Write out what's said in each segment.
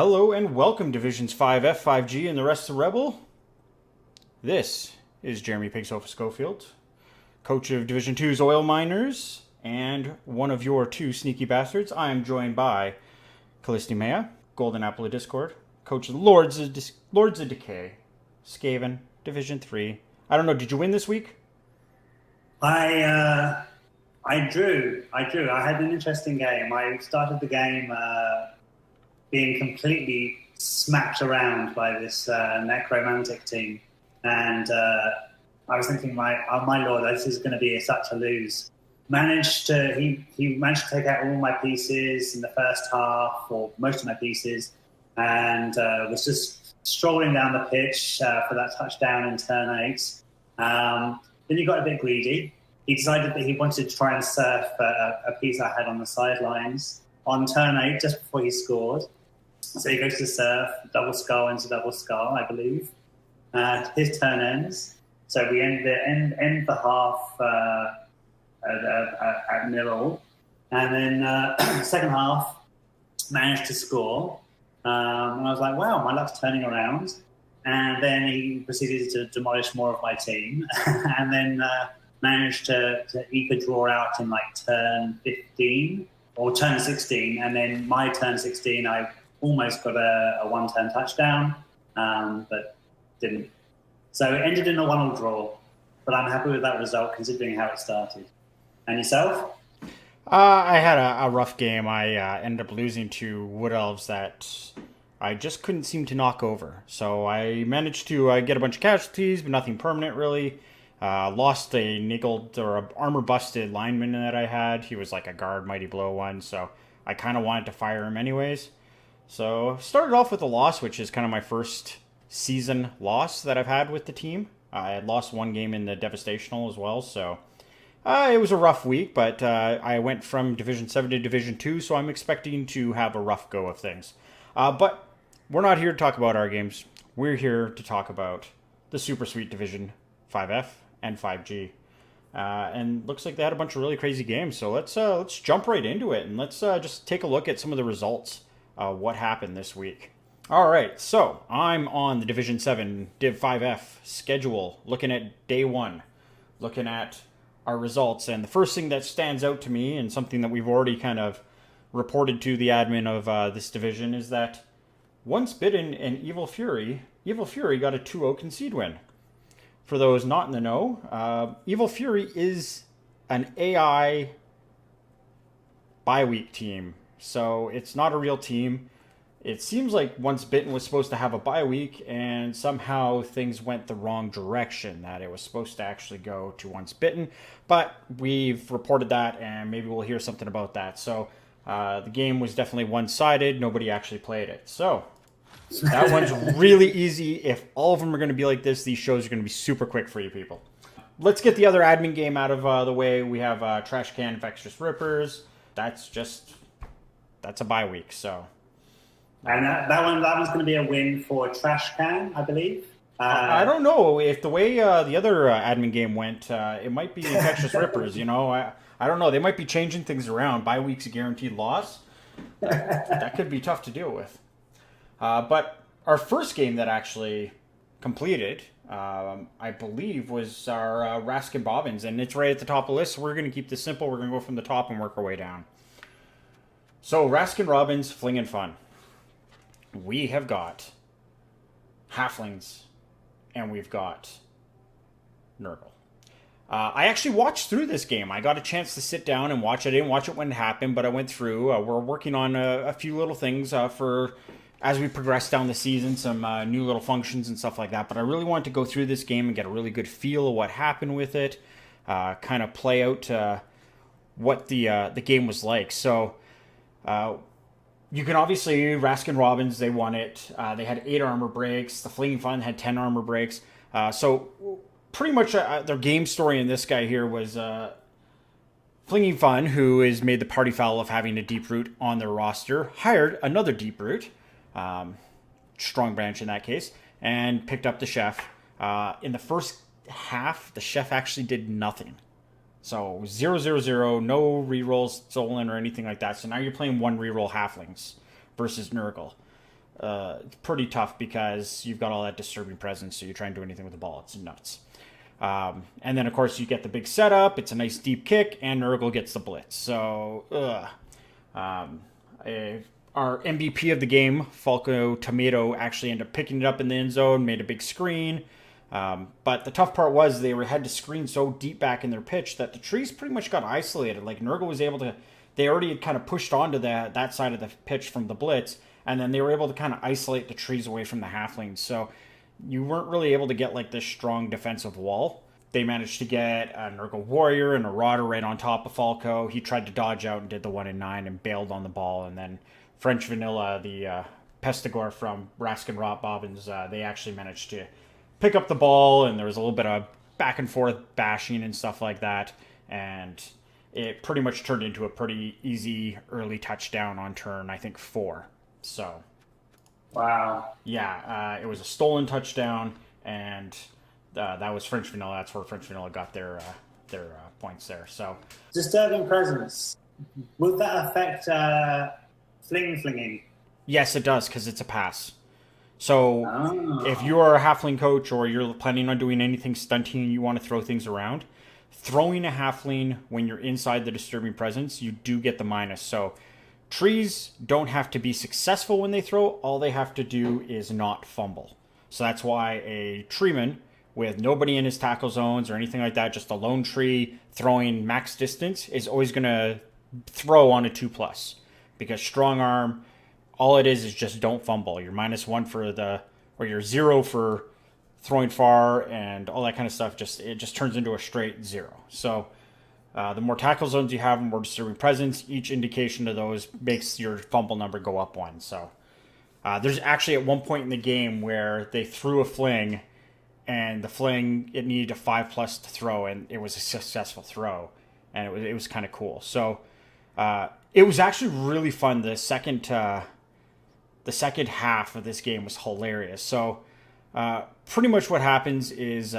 Hello and welcome Divisions 5F, 5G, and the rest of ReBBL. This is Jeremy PigSofa Schofield, coach of Division 2's Oil Miners, and one of your two sneaky bastards. I am joined by Kallisti Maya, Golden Apple of Discord, coach of the Lords of Decay, Skaven, Division 3. I don't know, did you win this week? I drew. I had an interesting game. I started the game being completely smacked around by this necromantic team, and I was thinking, oh my lord, this is going to be such a lose. He managed to take out all my pieces in the first half, or most of my pieces, and was just strolling down the pitch for that touchdown in turn 8. Then he got a bit greedy. He decided that he wanted to try and surf a piece I had on the sidelines on turn 8, just before he scored. So he goes to surf, double skull into double skull, I believe. His turn ends. So we end the half at 0-0. And then second half, managed to score. And I was like, wow, my luck's turning around. And then he proceeded to demolish more of my team. And then managed to eke a draw out in like turn 15 or turn 16. And then my turn 16, I almost got a one-turn touchdown, but didn't. So it ended in a 1-1 draw, but I'm happy with that result considering how it started. And yourself? I had a rough game. I ended up losing to Wood Elves that I just couldn't seem to knock over. So I managed to get a bunch of casualties, but nothing permanent really. Lost a nickeled or a armor busted lineman that I had. He was like a guard, mighty blow one, so I kind of wanted to fire him anyways. So started off with a loss, which is kind of my first season loss that I've had with the team. I had lost one game in the Devastational as well, so it was a rough week, but I went from Division 7 to Division 2, so I'm expecting to have a rough go of things. But we're not here to talk about our games. We're here to talk about the super sweet Division 5F and 5G. And looks like they had a bunch of really crazy games, so let's jump right into it, and let's just take a look at some of the results. What happened this week. All right, so I'm on the Division 7 Div 5F schedule, looking at day 1, looking at our results, and the first thing that stands out to me, and something that we've already kind of reported to the admin of this division, is that Once Bitten and Evil Fury got a 2-0 concede win. For those not in the know, Evil Fury is an AI bye-week team. So it's not a real team. It seems like Once Bitten was supposed to have a bye week, and somehow things went the wrong direction, that it was supposed to actually go to Once Bitten. But we've reported that, and maybe we'll hear something about that. So the game was definitely one-sided. Nobody actually played it. So that one's really easy. If all of them are going to be like this, these shows are going to be super quick for you people. Let's get the other admin game out of the way. We have Trash Can Infectious Rippers. That's a bye week, so. And that one's going to be a win for Trash Can, I believe. I don't know if the way the other admin game went, it might be Infectious Rippers. You know, I don't know. They might be changing things around. Bye week's a guaranteed loss. That could be tough to deal with. But our first game that actually completed, I believe, was our Raskin Bobbins, and it's right at the top of the list. So we're going to keep this simple. We're going to go from the top and work our way down. So, Raskin Robbins, Fling and Fun. We have got Halflings, and we've got Nurgle. I actually watched through this game. I got a chance to sit down and watch it. I didn't watch it when it happened, but I went through. We're working on a few little things for as we progress down the season, some new little functions and stuff like that. But I really wanted to go through this game and get a really good feel of what happened with it, kind of play out what the game was like. So, you can obviously, Raskin Robbins, they won it. They had 8 armor breaks. The Fleeing Fun had 10 armor breaks. So pretty much their game story in this guy here was Flinging Fun, who is made the party foul of having a deep root on their roster, hired another deep root, strong branch in that case, and picked up the chef. In the first half, the chef actually did nothing. So 0-0-0, no rerolls stolen or anything like that. So now you're playing one reroll halflings versus Nurgle. it's pretty tough because you've got all that disturbing presence, so you try and do anything with the ball. It's nuts. And then, of course, you get the big setup. It's a nice deep kick, and Nurgle gets the blitz. So, our MVP of the game, Falco Tomato, actually ended up picking it up in the end zone, made a big screen. But the tough part was they had to screen so deep back in their pitch that the trees pretty much got isolated. Like, Nurgle was able to... They already had kind of pushed onto that side of the pitch from the blitz, and then they were able to kind of isolate the trees away from the halflings. So you weren't really able to get like this strong defensive wall. They managed to get a Nurgle Warrior and a Rodder right on top of Falco. He tried to dodge out and did the 1-9 and bailed on the ball. And then French Vanilla, the Pestigore from Raskin Rot Bobbins, they actually managed to pick up the ball, and there was a little bit of back and forth bashing and stuff like that. And it pretty much turned into a pretty easy early touchdown on turn, I think, 4. So, wow. Yeah, it was a stolen touchdown, and that was French Vanilla. That's where French Vanilla got their points there. So, disturbing presence. Would that affect flinging? Yes, it does, because it's a pass. So, if you are a halfling coach or you're planning on doing anything stunting and you want to throw things around, throwing a halfling when you're inside the disturbing presence, you do get the minus. So trees don't have to be successful when they throw. All they have to do is not fumble. So that's why a treeman with nobody in his tackle zones or anything like that, just a lone tree throwing max distance, is always going to throw on a 2+. Because strong arm, all it is just don't fumble. You're -1 for or you're 0 for throwing far and all that kind of stuff. It just turns into a straight 0. So the more tackle zones you have, the more disturbing presence. Each indication of those makes your fumble number go up 1. So there's actually at one point in the game where they threw a fling, and the fling, it needed a 5+ to throw, and it was a successful throw, and it was kind of cool. So it was actually really fun. The second half of this game was hilarious. So pretty much what happens is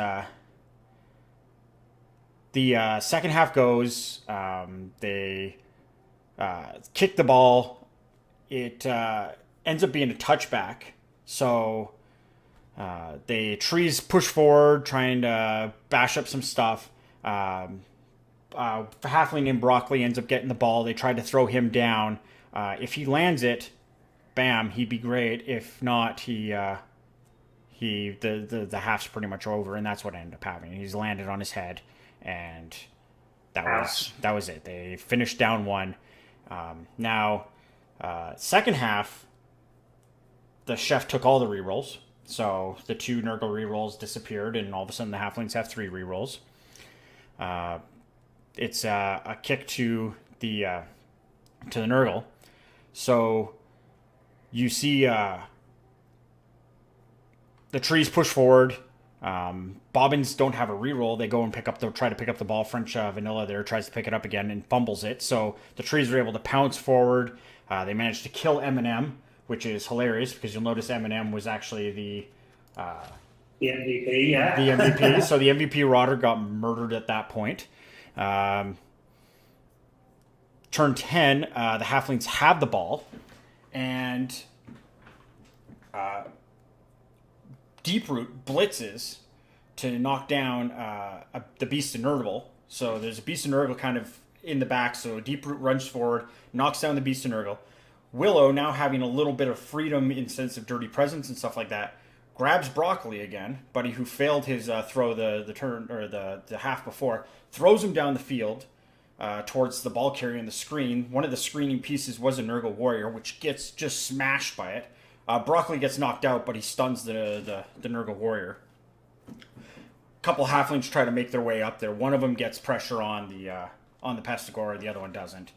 the second half goes, they kick the ball. It ends up being a touchback. So the trees push forward, trying to bash up some stuff. Halfling named Broccoli ends up getting the ball. They try to throw him down. If he lands it, bam, he'd be great. If not, the half's pretty much over, and that's what ended up happening. He's landed on his head, and that was it. They finished down 1. Now, second half, the chef took all the rerolls, so the 2 Nurgle rerolls disappeared, and all of a sudden the halflings have 3 rerolls. It's a kick to the Nurgle, so you see the trees push forward. Bobbins don't have a reroll. They go and try to pick up the ball. French Vanilla there tries to pick it up again and fumbles it. So the trees are able to pounce forward. They managed to kill Eminem, which is hilarious because you'll notice Eminem was actually the MVP, yeah. The MVP. So the MVP Rodder got murdered at that point. Turn 10, the halflings have the ball, and Deeproot blitzes to knock down the Beast of Nurgle. So there's a Beast of Nurgle kind of in the back, so Deeproot runs forward, knocks down the Beast of Nurgle. Willow, now having a little bit of freedom in sense of dirty presence and stuff like that, grabs Broccoli again, buddy who failed his throw the turn or the half before, throws him down the field towards the ball carrier and the screen. One of the screening pieces was a Nurgle Warrior, which gets just smashed by it. Broccoli gets knocked out, but he stuns the Nurgle Warrior. A couple halflings try to make their way up there. One of them gets pressure on the Pestigore, the other one doesn't.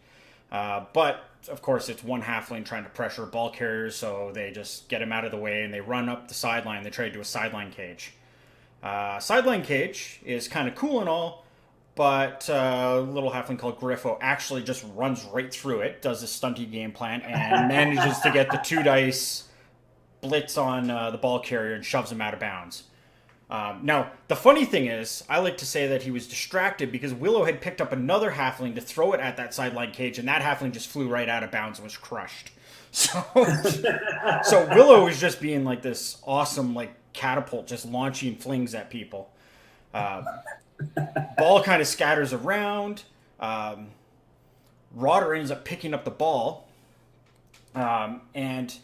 But of course, it's one halfling trying to pressure ball carriers, so they just get him out of the way and they run up the sideline. They try to do a sideline cage. Sideline cage is kind of cool and all, but a little halfling called Griffo actually just runs right through it, does a stunty game plan, and manages to get the 2 dice blitz on the ball carrier and shoves him out of bounds. Now, the funny thing is, I like to say that he was distracted because Willow had picked up another halfling to throw it at that sideline cage, and that halfling just flew right out of bounds and was crushed. So, so Willow is just being like this awesome like catapult, just launching flings at people. Ball kind of scatters around. Rodder ends up picking up the ball, and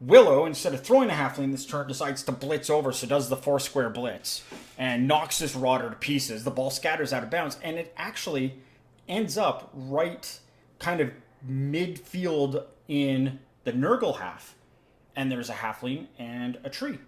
Willow, instead of throwing a halfling this turn, decides to blitz over, so does the 4-square blitz and knocks this Rodder to pieces. The ball scatters out of bounds, and it actually ends up right kind of midfield in the Nurgle half. And there's a halfling and a tree.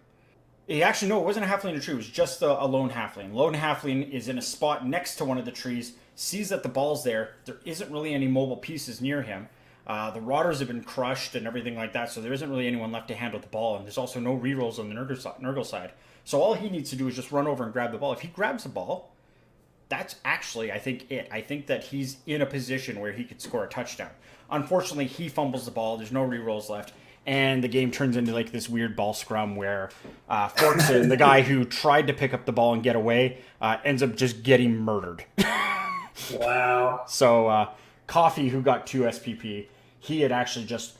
Actually, no, it wasn't a halfling and a tree. It was just a lone halfling. Lone halfling is in a spot next to one of the trees, sees that the ball's there. There isn't really any mobile pieces near him. The Rodders have been crushed and everything like that, so there isn't really anyone left to handle the ball, and there's also no rerolls on the Nurgle side. So all he needs to do is just run over and grab the ball. If he grabs the ball, that's actually, I think, it. I think that he's in a position where he could score a touchdown. Unfortunately, he fumbles the ball. There's no rerolls left, and the game turns into like this weird ball scrum where Fortson, the guy who tried to pick up the ball and get away, ends up just getting murdered. Wow. So Coffee, who got 2 SPP, he had actually just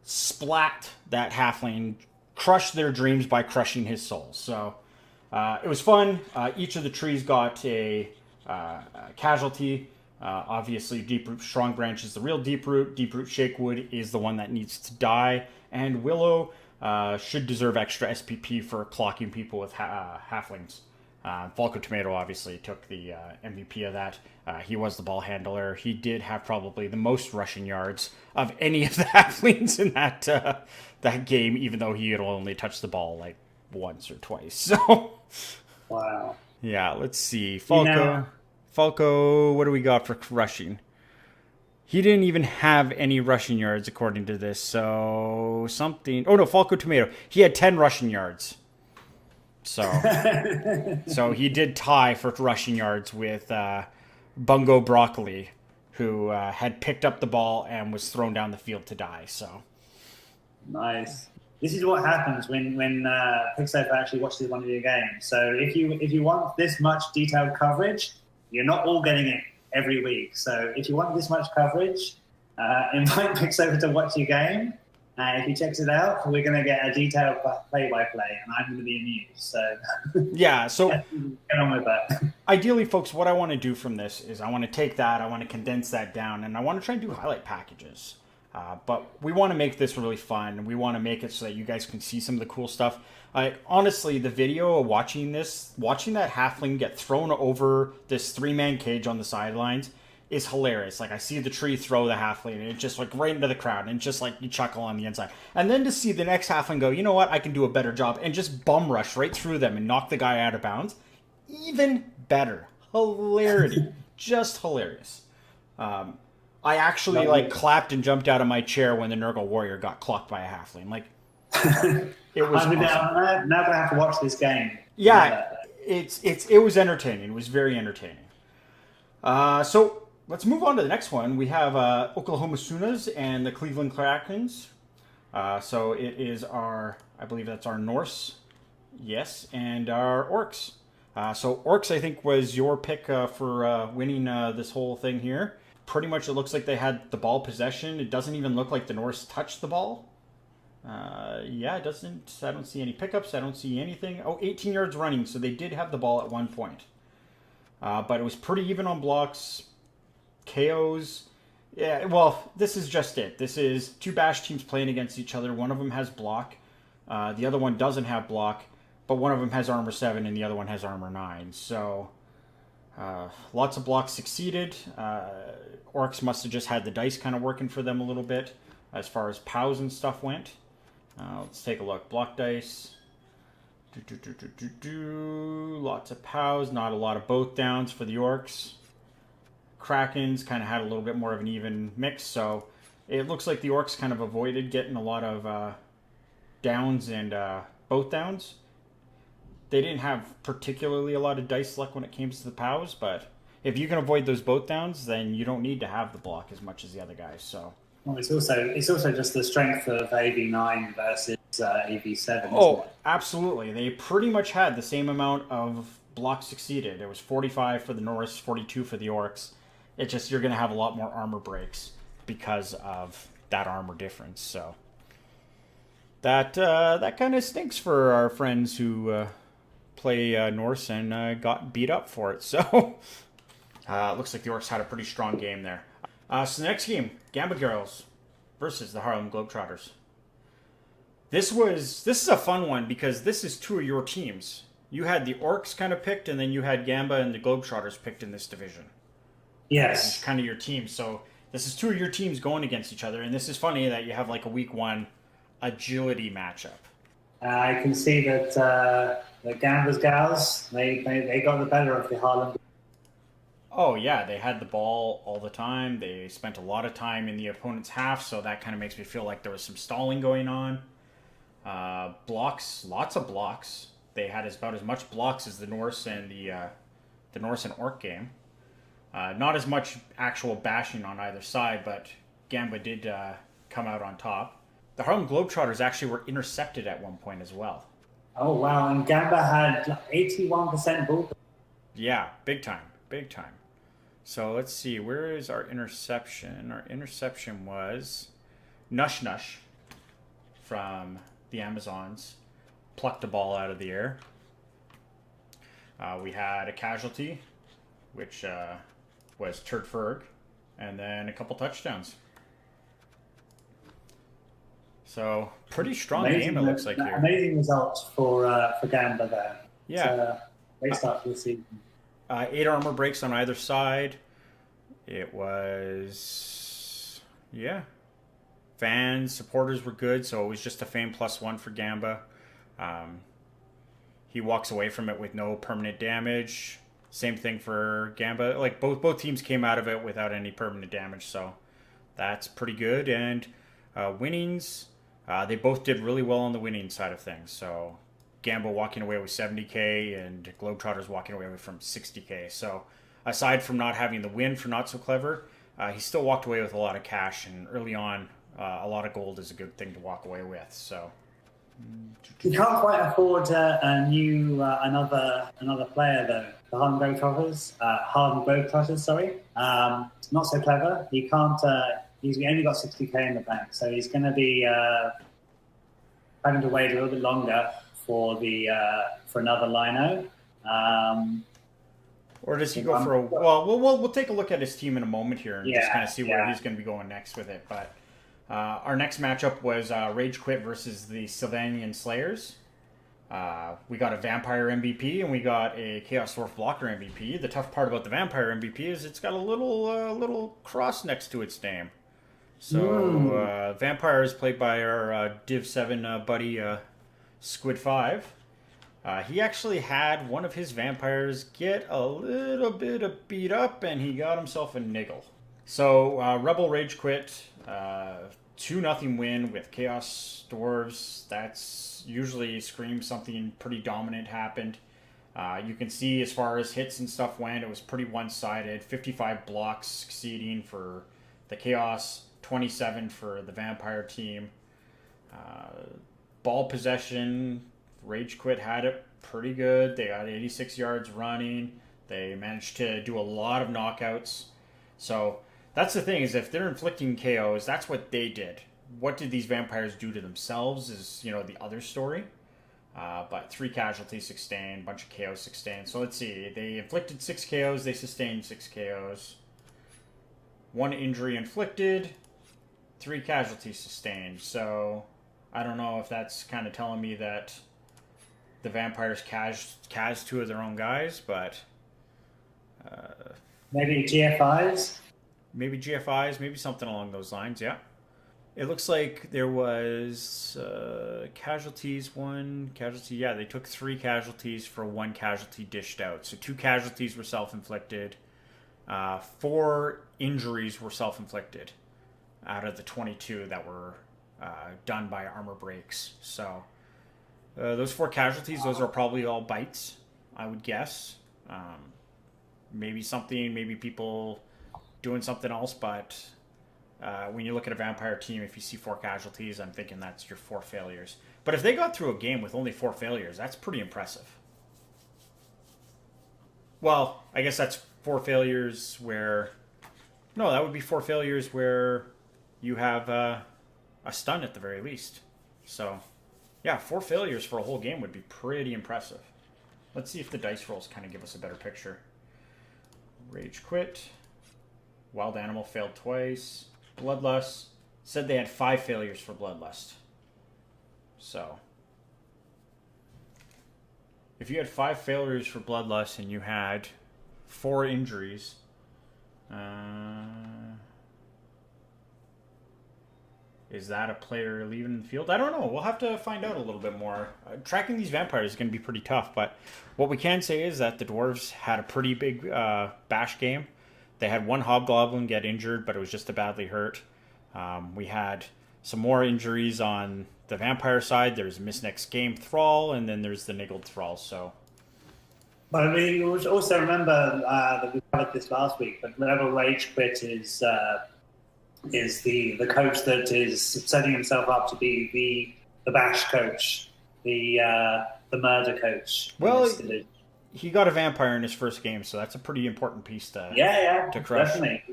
splat that halfling, crushed their dreams by crushing his soul. So it was fun. Each of the trees got a casualty. Obviously, Deep Root Strong Branch is the real Deep Root. Deep Root Shakewood is the one that needs to die. And Willow should deserve extra SPP for clocking people with halflings. Falco Tomato obviously took the MVP of that. He was the ball handler. He did have probably the most rushing yards of any of the halflings in that game, even though he had only touched the ball like once or twice. So, wow. Yeah, let's see. Falco, what do we got for rushing? He didn't even have any rushing yards according to this. So something. Oh no, Falco Tomato. He had 10 rushing yards. So he did tie for rushing yards with Bungo Broccoli, who had picked up the ball and was thrown down the field to die. So nice. This is what happens when PigSofa actually watches one of your games. So if you want this much detailed coverage, you're not all getting it every week. So if you want this much coverage, invite PigSofa to watch your game. If he checks it out, we're going to get a detailed play-by-play, and I'm going to be amused. So yeah, so get on with that. Ideally, folks, what I want to do from this is I want to take that, I want to condense that down, and I want to try and do highlight packages. But we want to make this really fun. We want to make it so that you guys can see some of the cool stuff. Honestly, the video of watching that halfling get thrown over this 3-man cage on the sidelines is hilarious. Like, I see the tree throw the halfling, and it's just like right into the crowd, and just like you chuckle on the inside. And then to see the next halfling go, you know what, I can do a better job, and just bum rush right through them and knock the guy out of bounds. Even better. Hilarity. Just hilarious. I actually clapped and jumped out of my chair when the Nurgle Warrior got clocked by a halfling. Like, it was awesome. Now gonna have to watch this game. Yeah, it was entertaining. It was very entertaining. So let's move on to the next one. We have Oklahoma Sooners and the Cleveland Krakens. So it is I believe that's our Norse, yes, and our Orcs. So Orcs, I think, was your pick for winning this whole thing here. Pretty much it looks like they had the ball possession. It doesn't even look like the Norse touched the ball. Yeah, it doesn't. I don't see any pickups. I don't see anything. 18 yards running, so they did have the ball at one point. But it was pretty even on blocks, KOs. Yeah, well, this is just it. This is 2 bash teams playing against each other. One of them has block. The other one doesn't have block, but one of them has armor 7 and the other one has armor 9. So lots of blocks succeeded. Orcs must have just had the dice kind of working for them a little bit as far as POWs and stuff went. Let's take a look. Block dice. Lots of POWs, not a lot of both downs for the Orcs. Krakens kind of had a little bit more of an even mix, so it looks like the Orcs kind of avoided getting a lot of downs and both downs. They didn't have particularly a lot of dice luck when it came to the POWs, but if you can avoid those both downs, then you don't need to have the block as much as the other guys. So. Well, it's also just the strength of AV9 versus AV7. Oh, absolutely. They pretty much had the same amount of blocks succeeded. It was 45 for the Norse, 42 for the Orcs. It's just you're going to have a lot more armor breaks. because of that armor difference. So that kind of stinks for our friends who play Norse and got beat up for it. So looks like the Orcs had a pretty strong game there. So the next game, Gamba Girls versus the Harlem Globetrotters. This is a fun one because this is two of your teams. You had the Orcs kind of picked, and then you had Gamba and the Globetrotters picked in this division. Yes. It's kind of your team. So this is two of your teams going against each other, and this is funny that you have like a week 1 agility matchup. I can see that the Gamba's gals, they got the better of the Harlem. Oh yeah, they had the ball all the time. They spent a lot of time in the opponent's half, so that kind of makes me feel like there was some stalling going on. Blocks, lots of blocks. They had about as much blocks as the Norse and the Norse and Orc game. Not as much actual bashing on either side, but Gamba did come out on top. The Harlem Globetrotters actually were intercepted at one point as well. Oh wow! And Gamba had 81% ball. Yeah, big time, big time. So let's see, where is our interception? Our interception was Nush Nush from the Amazons. Plucked the ball out of the air. We had a casualty, which was Turd Ferg, and then a couple touchdowns. So pretty strong game, it looks like here. Amazing results for Gamba there. Yeah. Great start to the season. 8 armor breaks on either side. It was, yeah. Fans, supporters were good, so it was just a fame +1 for Gamba. He walks away from it with no permanent damage. Same thing for Gamba. Like both teams came out of it without any permanent damage, so that's pretty good. And winnings, they both did really well on the winning side of things. So Gamba walking away with 70K and Globetrotters walking away with from 60K. So aside from not having the win for Not So Clever, he still walked away with a lot of cash, and early on, a lot of gold is a good thing to walk away with. So you can't quite afford another player though. The Harlem Globetrotters, sorry. Not So Clever. He can't. He's only got 60K in the bank, so he's going to be having to wait a little bit longer for another lino. Or does he go for a... Well, we'll take a look at his team in a moment here and just kind of see where he's going to be going next with it. But our next matchup was Rage Quit versus the Sylvanian Slayers. We got a Vampire MVP and we got a Chaos Dwarf Blocker MVP. The tough part about the Vampire MVP is it's got a little cross next to its name. So Vampire is played by our Div 7 buddy Squid 5. He actually had one of his vampires get a little bit of beat up, and he got himself a niggle. So Rebel Rage Quit, 2-0 win with Chaos Dwarves. That's usually screams something pretty dominant happened. You can see as far as hits and stuff went, it was pretty one-sided. 55 blocks succeeding for the Chaos, 27 for the Vampire team. Ball possession, Rage Quit had it pretty good. They got 86 yards running. They managed to do a lot of knockouts. So that's the thing, is if they're inflicting KOs, that's what they did. What did these vampires do to themselves is, the other story. But 3 casualties sustained, bunch of KOs sustained. So let's see. They inflicted 6 KOs. They sustained 6 KOs. 1 injury inflicted. 3 casualties sustained. So I don't know if that's kind of telling me that the vampires cas 2 of their own guys, but maybe GFIs. Maybe GFIs, maybe something along those lines. Yeah. It looks like there was casualties, 1 casualty. Yeah, they took 3 casualties for 1 casualty dished out. So 2 casualties were self-inflicted. 4 injuries were self-inflicted out of the 22 that were done by armor breaks. So those 4 casualties, those are probably all bites, I would guess. Maybe people doing something else, but when you look at a vampire team, if you see 4 casualties, I'm thinking that's your 4 failures. But if they got through a game with only 4 failures, that's pretty impressive. Well, I guess that's 4 failures where... No, that would be 4 failures where you have a stun at the very least. So, yeah, 4 failures for a whole game would be pretty impressive. Let's see if the dice rolls kind of give us a better picture. Rage Quit. Wild Animal failed twice. Bloodlust said they had 5 failures for Bloodlust. So, if you had 5 failures for Bloodlust and you had 4 injuries, is that a player leaving the field? I don't know. We'll have to find out a little bit more. Tracking these vampires is going to be pretty tough, but what we can say is that the dwarves had a pretty big bash game. They had 1 hobgoblin get injured, but it was just a badly hurt. We had some more injuries on the vampire side. There's a Miss Next Game Thrall, and then there's the Niggled Thrall. So, but we also remember that we covered this last week. But whenever Rage Quit is the coach that is setting himself up to be the bash coach, the murder coach. Well, he got a vampire in his first game, so that's a pretty important piece to crush. Definitely.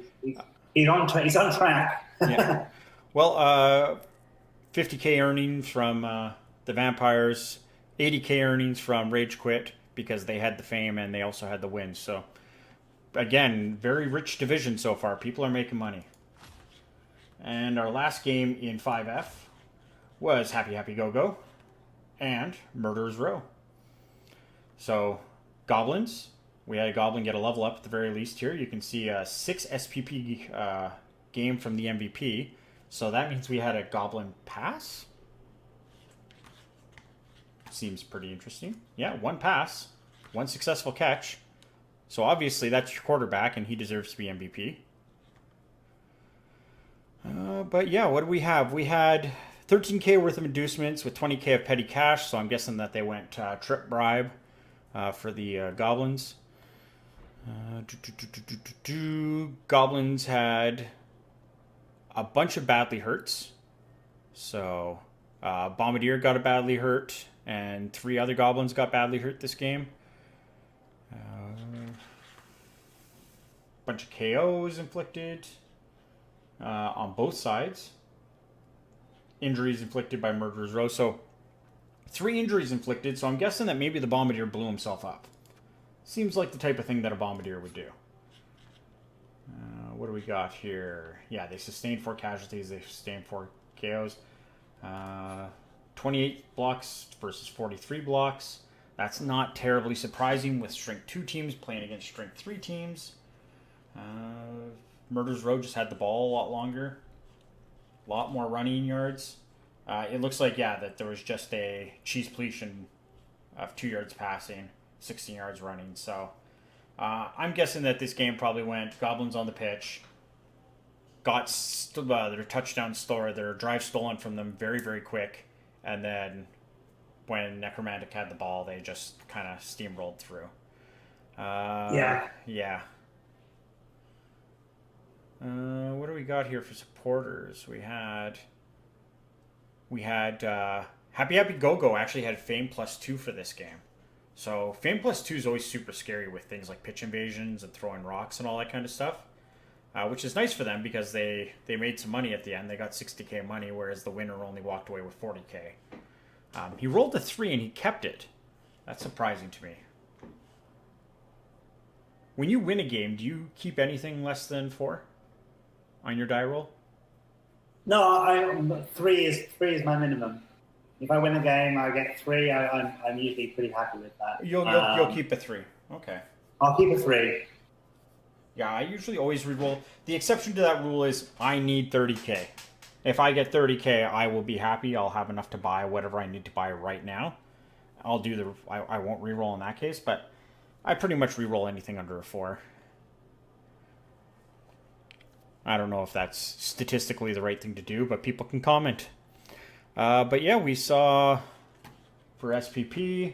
He's on track. Yeah. Well, 50k earnings from the vampires, 80k earnings from Rage Quit because they had the fame and they also had the wins. So again, very rich division so far. People are making money. And our last game in 5F was Happy Happy Go Go and Murderer's Row. So, Goblins. We had a Goblin get a level up at the very least here. You can see a 6 SPP game from the MVP. So that means we had a Goblin pass. Seems pretty interesting. Yeah, 1 pass, 1 successful catch. So obviously that's your quarterback and he deserves to be MVP. But yeah, what do we have? We had 13k worth of inducements with 20k of petty cash, so I'm guessing that they went trip bribe for the Goblins. Goblins had a bunch of badly hurts. So Bombardier got a badly hurt, and 3 other Goblins got badly hurt this game. Bunch of KOs inflicted. On both sides. Injuries inflicted by Murderer's Row. So, 3 injuries inflicted, so I'm guessing that maybe the Bombardier blew himself up. Seems like the type of thing that a Bombardier would do. What do we got here? Yeah, they sustained 4 casualties. They sustained 4 KOs. 28 blocks versus 43 blocks. That's not terribly surprising with Strength 2 teams playing against Strength 3 teams. Murderer's Row just had the ball a lot longer. A lot more running yards. It looks like, that there was just a cheese pletion of 2 yards passing, 16 yards running. So I'm guessing that this game probably went Goblins on the pitch, got their touchdown their drive stolen from them very, very quick, and then when Necromantic had the ball, they just kind of steamrolled through. Yeah. What do we got here for supporters? We had Happy Happy Go Go actually had Fame +2 for this game. So Fame +2 is always super scary with things like pitch invasions and throwing rocks and all that kind of stuff, which is nice for them because they made some money at the end. They got 60k money, whereas the winner only walked away with 40k. He rolled a 3 and he kept it. That's surprising to me. When you win a game, do you keep anything less than 4 on your die roll? No, 3 is my minimum. If I win a game, I get 3. I'm usually pretty happy with that. You'll keep a 3. Okay. I'll keep a 3. Yeah, I usually always reroll. The exception to that rule is I need 30k. If I get 30k, I will be happy. I'll have enough to buy whatever I need to buy right now. I won't reroll in that case, but I pretty much reroll anything under a 4. I don't know if that's statistically the right thing to do, but people can comment. But yeah, we saw for SPP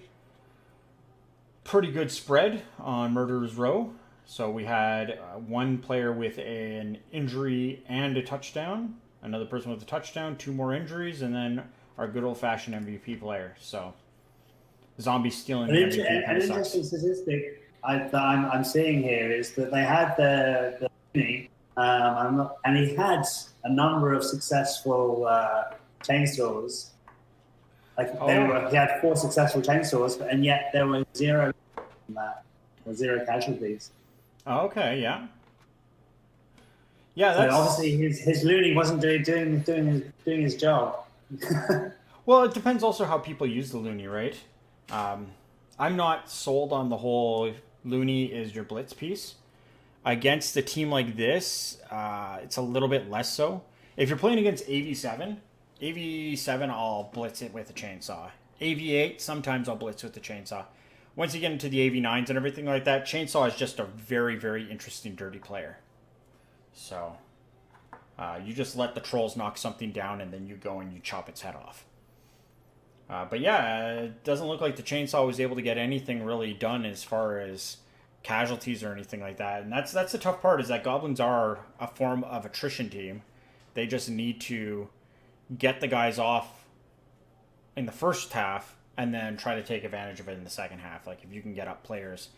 pretty good spread on Murderer's Row. So we had 1 player with an injury and a touchdown, another person with a touchdown, 2 more injuries, and then our good old-fashioned MVP player. So zombie stealing the MVP kind of sucks. An interesting statistic I'm seeing here is that they had the And he had a number of successful chainsaws. He had 4 successful chainsaws, and yet there were 0 in that, or 0 casualties. Okay, yeah. Yeah, so obviously his loonie wasn't doing his job. Well, it depends also how people use the loonie, right? I'm not sold on the whole loonie is your blitz piece. Against a team like this, it's a little bit less so. If you're playing against AV7, I'll blitz it with a chainsaw. AV8, sometimes I'll blitz with the chainsaw. Once you get into the AV9s and everything like that, chainsaw is just a very, very interesting dirty player. So you just let the trolls knock something down and then you go and you chop its head off. But yeah, it doesn't look like the chainsaw was able to get anything really done as far as casualties or anything like that. And that's the tough part, is that goblins are a form of attrition team. They just need to get the guys off in the first half and then try to take advantage of it in the second half. Like if you can get up players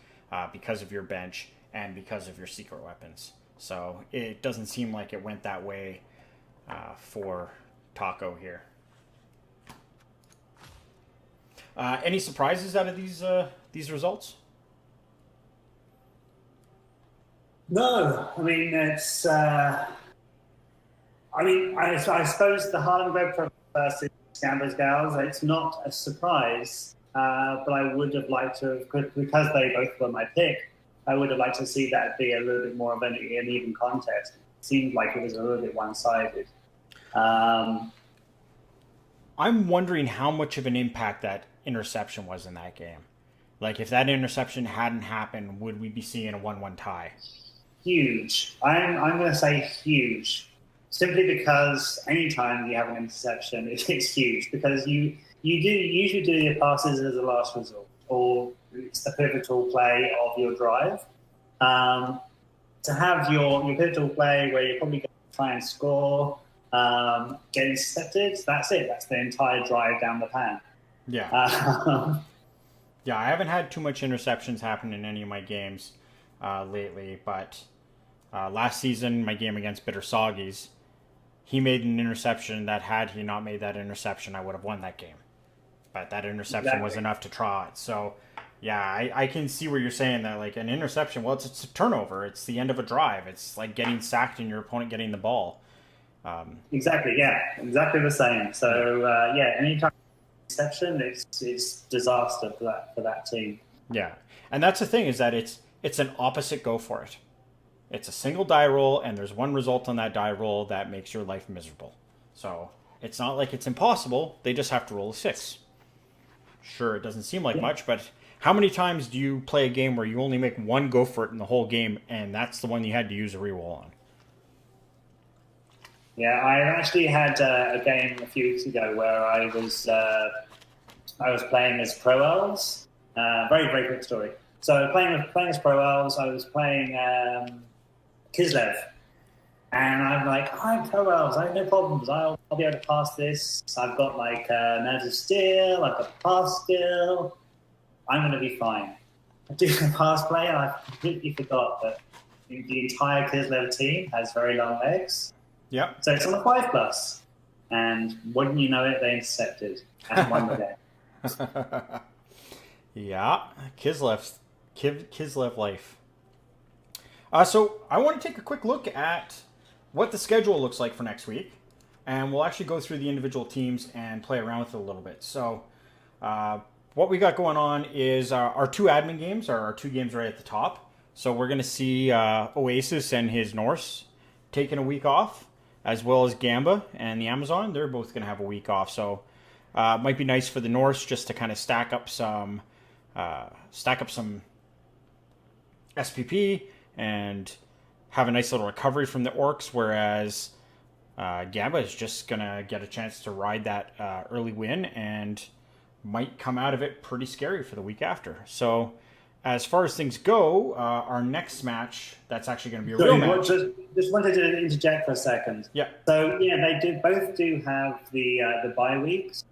because of your bench and because of your secret weapons. So it doesn't seem like it went that way for Taco here. Any surprises out of these results? No, I mean it's. I suppose the Harlem Globetrotters versus Gambler's Gals, it's not a surprise, but I would have liked to, because they both were my pick, I would have liked to see that be a little bit more of an even contest. It seemed like it was a little bit one-sided. I'm wondering how much of an impact that interception was in that game. Like, if that interception hadn't happened, would we be seeing a 1-1 tie? Huge. I'm going to say huge. Simply because anytime you have an interception, it's huge. Because you usually do your passes as a last resort, or it's the pivotal play of your drive. To have your pivotal play where you're probably going to try and score, get intercepted, that's it. That's the entire drive down the pan. Yeah. Yeah, I haven't had too much interceptions happen in any of my games lately, but last season, my game against Bitter Soggies, he made an interception that had he not made that interception, I would have won that game. But that interception was enough to draw it. So, yeah, I can see where you're saying that, like, an interception, well, it's a turnover. It's the end of a drive. It's like getting sacked and your opponent getting the ball. Exactly, yeah. Exactly the same. So, anytime interception, it's disaster for that team. Yeah. And that's the thing, is that it's an opposite go for it. It's a single die roll, and there's one result on that die roll that makes your life miserable. So it's not like it's impossible. They just have to roll a 6. Sure, it doesn't seem like much, but how many times do you play a game where you only make one go for it in the whole game, and that's the one you had to use a reroll on? Yeah, I actually had a game a few weeks ago where I was playing as Pro Elves. Very, very quick story. So playing as Pro Elves, I was playing Kislev. And I'm like, I'm Pro Elves, I have no problems. I'll be able to pass this. I've got like Nerves of Steel, I've got pass skill. I'm going to be fine. I do the pass play, and I completely forgot that the entire Kislev team has very long legs. Yep. So it's on a 5+. And wouldn't you know it, they intercepted and won the game. Yeah, Kislev life. So I want to take a quick look at what the schedule looks like for next week, and we'll actually go through the individual teams and play around with it a little bit. So what we got going on is our 2 admin games are our 2 games right at the top. So we're going to see Oasis and his Norse taking a week off, as well as Gamba and the Amazon. They're both going to have a week off. So it might be nice for the Norse just to kind of stack up some SPP and have a nice little recovery from the Orcs, whereas Gamba is just going to get a chance to ride that early win and might come out of it pretty scary for the week after. So as far as things go, our next match, that's actually going to be a real match. Just wanted to interject for a second. Yeah. So, yeah, they both have the bye weeks,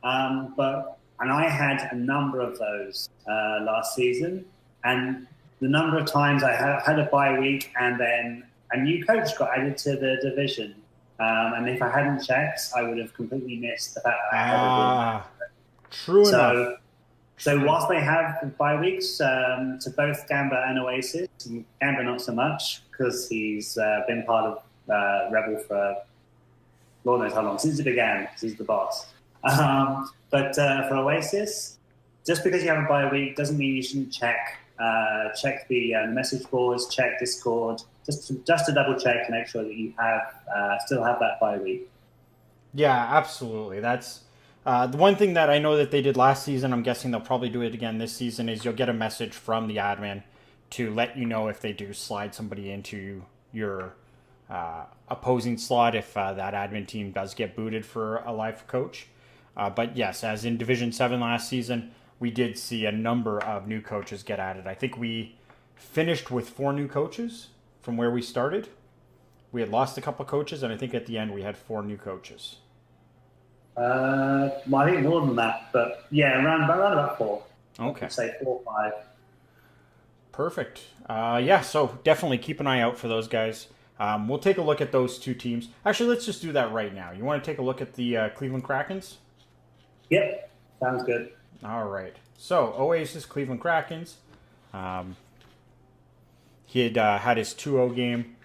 and I had a number of those last season, and the number of times I had a bye week and then a new coach got added to the division. And if I hadn't checked, I would have completely missed the fact that I had a true enough. So whilst they have bye weeks to both Gamba and Oasis, Gamba not so much because he's been part of ReBBL for Lord knows how long, since it began, because he's the boss. But for Oasis, just because you have a bye week doesn't mean you shouldn't check the message boards, check Discord, just to double check and make sure that you still have that bye week. Yeah, absolutely. That's the one thing that I know that they did last season. I'm guessing they'll probably do it again this season. Is you'll get a message from the admin to let you know if they do slide somebody into your opposing slot if that admin team does get booted for a live coach. But yes, as in Division 7 last season, we did see a number of new coaches get added. I think we finished with 4 new coaches from where we started. We had lost a couple coaches, and I think at the end we had 4 new coaches. Well, I think more than that, but yeah, around about 4. Okay. I'd say 4 or 5. Perfect. Yeah, so definitely keep an eye out for those guys. We'll take a look at those 2 teams. Actually, let's just do that right now. You want to take a look at the Cleveland Krakens? Yep, sounds good. All right. So, Oasis, Cleveland Krakens. He had his 2-0 game.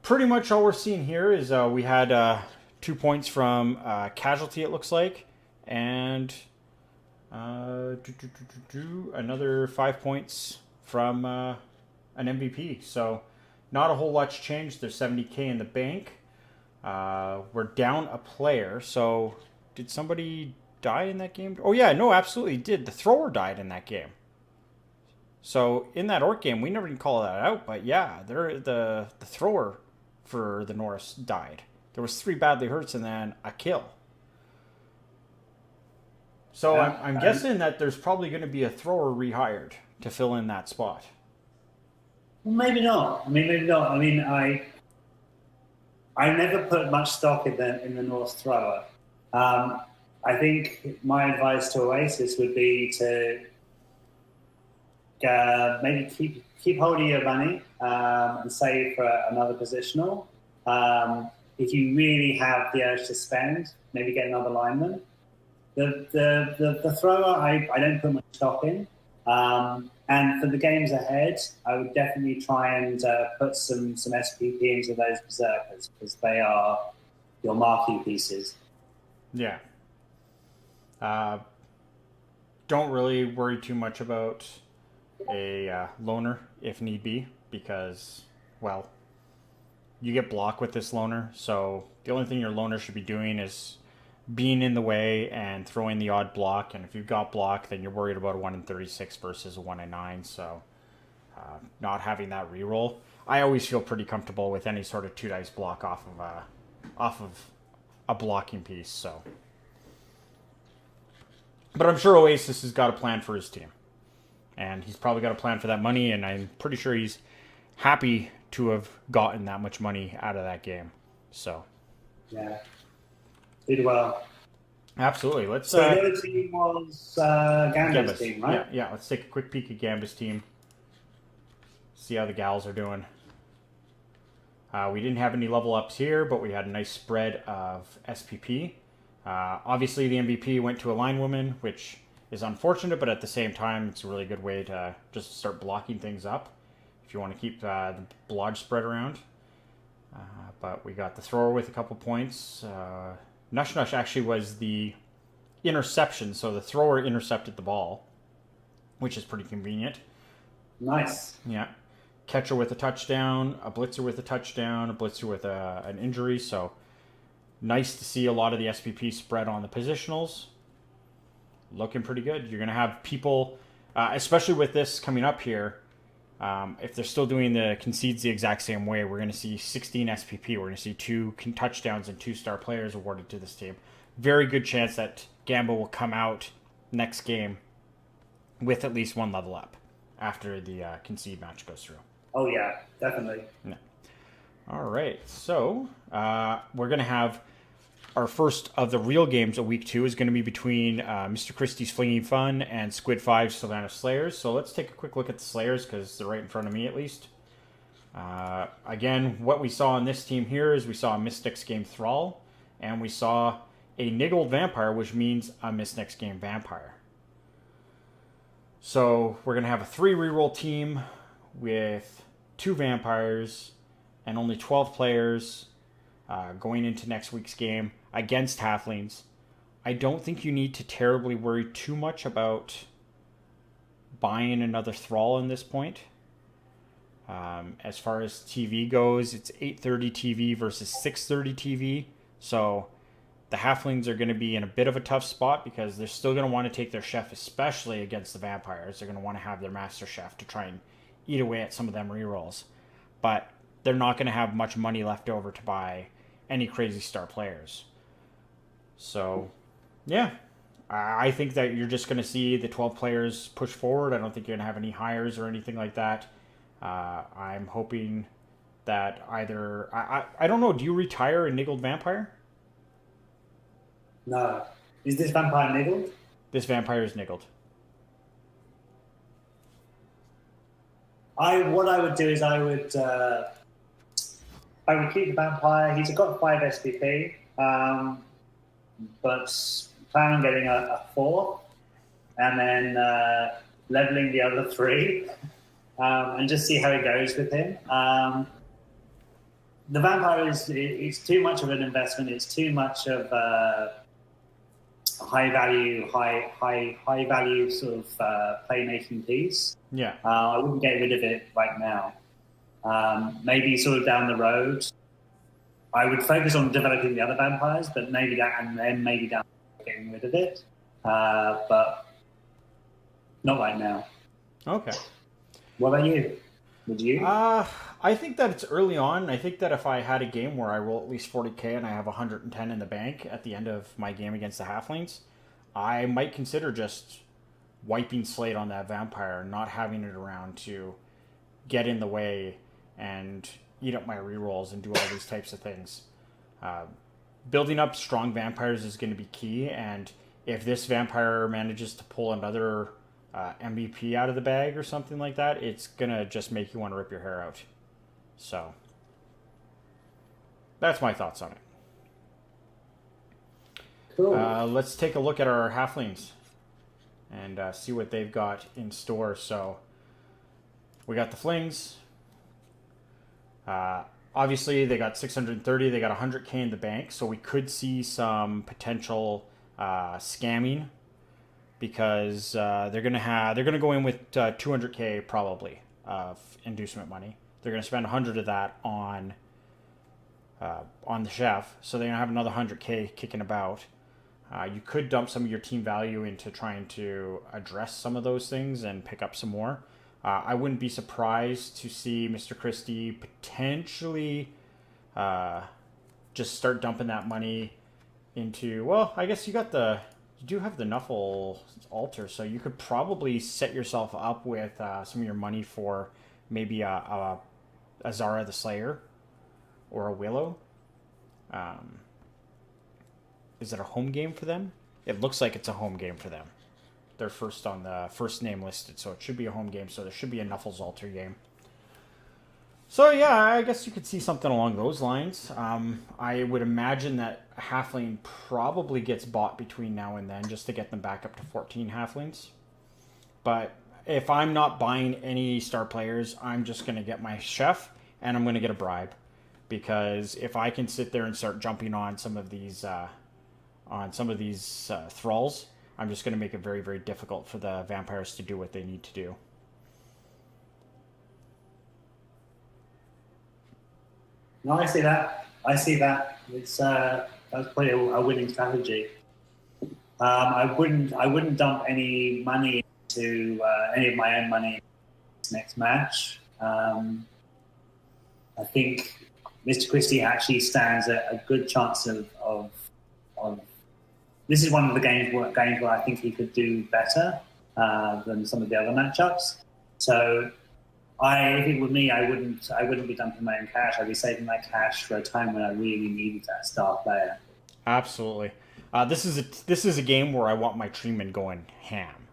Pretty much all we're seeing here is we had 2 points from Casualty, it looks like. And another 5 points from an MVP. So, not a whole lot's changed. There's 70K in the bank. We're down a player. So, did somebody die in that game? Oh, yeah, no, absolutely did. The thrower died in that game. So, in that Orc game, we never even call that out. But, yeah, the thrower for the Norse died. There was 3 badly hurts and then a kill. So, I'm guessing that there's probably going to be a thrower rehired to fill in that spot. Well, maybe not. Maybe not. I never put much stock in the Norse thrower. I think my advice to Oasis would be to maybe keep hold of your money and save for another positional. If you really have the urge to spend, maybe get another lineman. The thrower, I don't put much stock in. And for the games ahead, I would definitely try and put some SPP into those berserkers because they are your marquee pieces. Yeah. Don't really worry too much about a loner if need be because, well, you get blocked with this loner. So the only thing your loner should be doing is being in the way and throwing the odd block. And if you've got block, then you're worried about a 1 in 36 versus a 1 in 9. So not having that reroll. I always feel pretty comfortable with any sort of 2 dice block off of a blocking piece. So. But I'm sure Oasis has got a plan for his team. And he's probably got a plan for that money, and I'm pretty sure he's happy to have gotten that much money out of that game. So. Yeah. Did well. Absolutely. Let's. So the other team was Gamba's team, right? Yeah. Let's take a quick peek at Gamba's team. See how the gals are doing. We didn't have any level ups here, but we had a nice spread of SPP. Obviously, the MVP went to a line woman, which is unfortunate, but at the same time, it's a really good way to just start blocking things up if you want to keep the blodge spread around. But we got the thrower with a couple points. Nush Nush actually was the interception, so the thrower intercepted the ball, which is pretty convenient. Nice. Yeah. Catcher with a touchdown, a blitzer with a touchdown, a blitzer with an injury, so nice to see a lot of the SPP spread on the positionals. Looking pretty good. You're going to have people, especially with this coming up here, if they're still doing the concedes the exact same way, we're going to see 16 SPP. We're going to see 2 touchdowns and 2 star players awarded to this team. Very good chance that Gamba will come out next game with at least 1 level up after the concede match goes through. Oh, yeah, definitely. Yeah. All right. So we're going to have our first of the real games of week 2 is going to be between Mr. Christie's Flinging Fun and Squid 5's Savannah Slayers. So let's take a quick look at the Slayers because they're right in front of me at least. Again, what we saw on this team here is we saw a Missed Next Game Thrall, and we saw a Niggled Vampire, which means a Missed Next Game Vampire. So we're going to have a 3 reroll team with 2 vampires and only 12 players going into next week's game against halflings. I don't think you need to terribly worry too much about buying another Thrall in this point. As far as TV goes, it's 8:30 TV versus 6:30 TV. So the halflings are going to be in a bit of a tough spot because they're still going to want to take their chef, especially against the vampires. They're going to want to have their master chef to try and eat away at some of them rerolls. But they're not going to have much money left over to buy any crazy star players. So, yeah. I think that you're just going to see the 12 players push forward. I don't think you're going to have any hires or anything like that. I'm hoping that either... I don't know, do you retire a Niggled Vampire? No. Is this vampire niggled? This vampire is Niggled. What I would do is I would keep the vampire. He's got 5 SPP, but plan on getting a 4, and then leveling the other 3, and just see how it goes with him. The vampire is too much of an investment. It's too much of high value sort of playmaking piece. Yeah. I wouldn't get rid of it right now. Maybe sort of down the road, I would focus on developing the other vampires, but maybe that, and then maybe down getting rid of it. But not right now. Okay. What about you? Would you? I think that it's early on. I think that if I had a game where I roll at least 40k and I have 110 in the bank at the end of my game against the halflings, I might consider just wiping slate on that vampire, not having it around to get in the way and eat up my rerolls and do all these types of things. Building up strong vampires is going to be key, and if this vampire manages to pull another MVP out of the bag or something like that, it's going to just make you want to rip your hair out. So, that's my thoughts on it. Cool. Let's take a look at our halflings and see what they've got in store. So, we got the flings. Obviously, they got 630. They got 100k in the bank, so we could see some potential scamming because they're gonna go in with 200k probably of inducement money. They're gonna spend 100 of that on the chef, so they're gonna have another 100k kicking about. You could dump some of your team value into trying to address some of those things and pick up some more. I wouldn't be surprised to see Mr. Christie potentially just start dumping that money into... Well, I guess you do have the Nuffle altar, so you could probably set yourself up with some of your money for maybe a Zara the Slayer or a Willow. Is it a home game for them? It looks like it's a home game for them. They're first on the first name listed, so it should be a home game, so there should be a Nuffles altar game. So yeah, I guess you could see something along those lines. I would imagine that a halfling probably gets bought between now and then just to get them back up to 14 halflings. But if I'm not buying any star players, I'm just going to get my chef and I'm going to get a bribe. Because if I can sit there and start jumping on some of these thralls, I'm just going to make it very, very difficult for the vampires to do what they need to do. No, I see that. It's that's probably a winning strategy. I wouldn't dump any money into any of my own money in this next match. I think Mr. Christie actually stands a good chance of this is one of the games where I think he could do better than some of the other matchups. So, if it were me, I wouldn't be dumping my own cash. I'd be saving my cash for a time when I really needed that star player. Absolutely. This is a game where I want my Treeman going ham.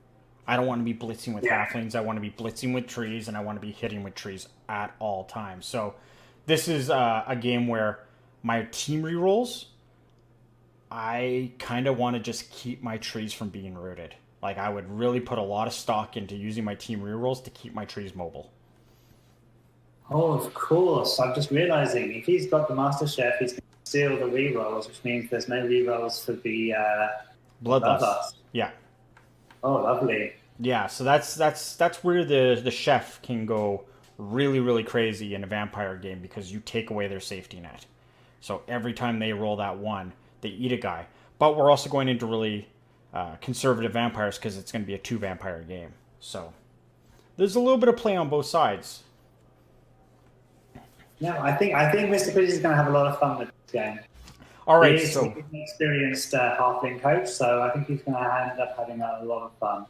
I don't want to be blitzing with halflings. I want to be blitzing with trees, and I want to be hitting with trees at all times. So this is a game where my team rerolls, I kind of want to just keep my trees from being rooted. Like, I would really put a lot of stock into using my team rerolls to keep my trees mobile. Oh, of course. I'm just realizing if he's got the Master Chef, he's going to steal the rerolls, which means there's no rerolls for the Bloodlust. Yeah. Oh, lovely. Yeah, so that's where the chef can go really, really crazy in a vampire game because you take away their safety net. So every time they roll that one, they eat a guy. But we're also going into really conservative vampires because it's going to be a 2 vampire game. So there's a little bit of play on both sides. No, I think Mr. Chris is going to have a lot of fun with this game. All right, He's an experienced halfling coach, so I think he's going to end up having a lot of fun.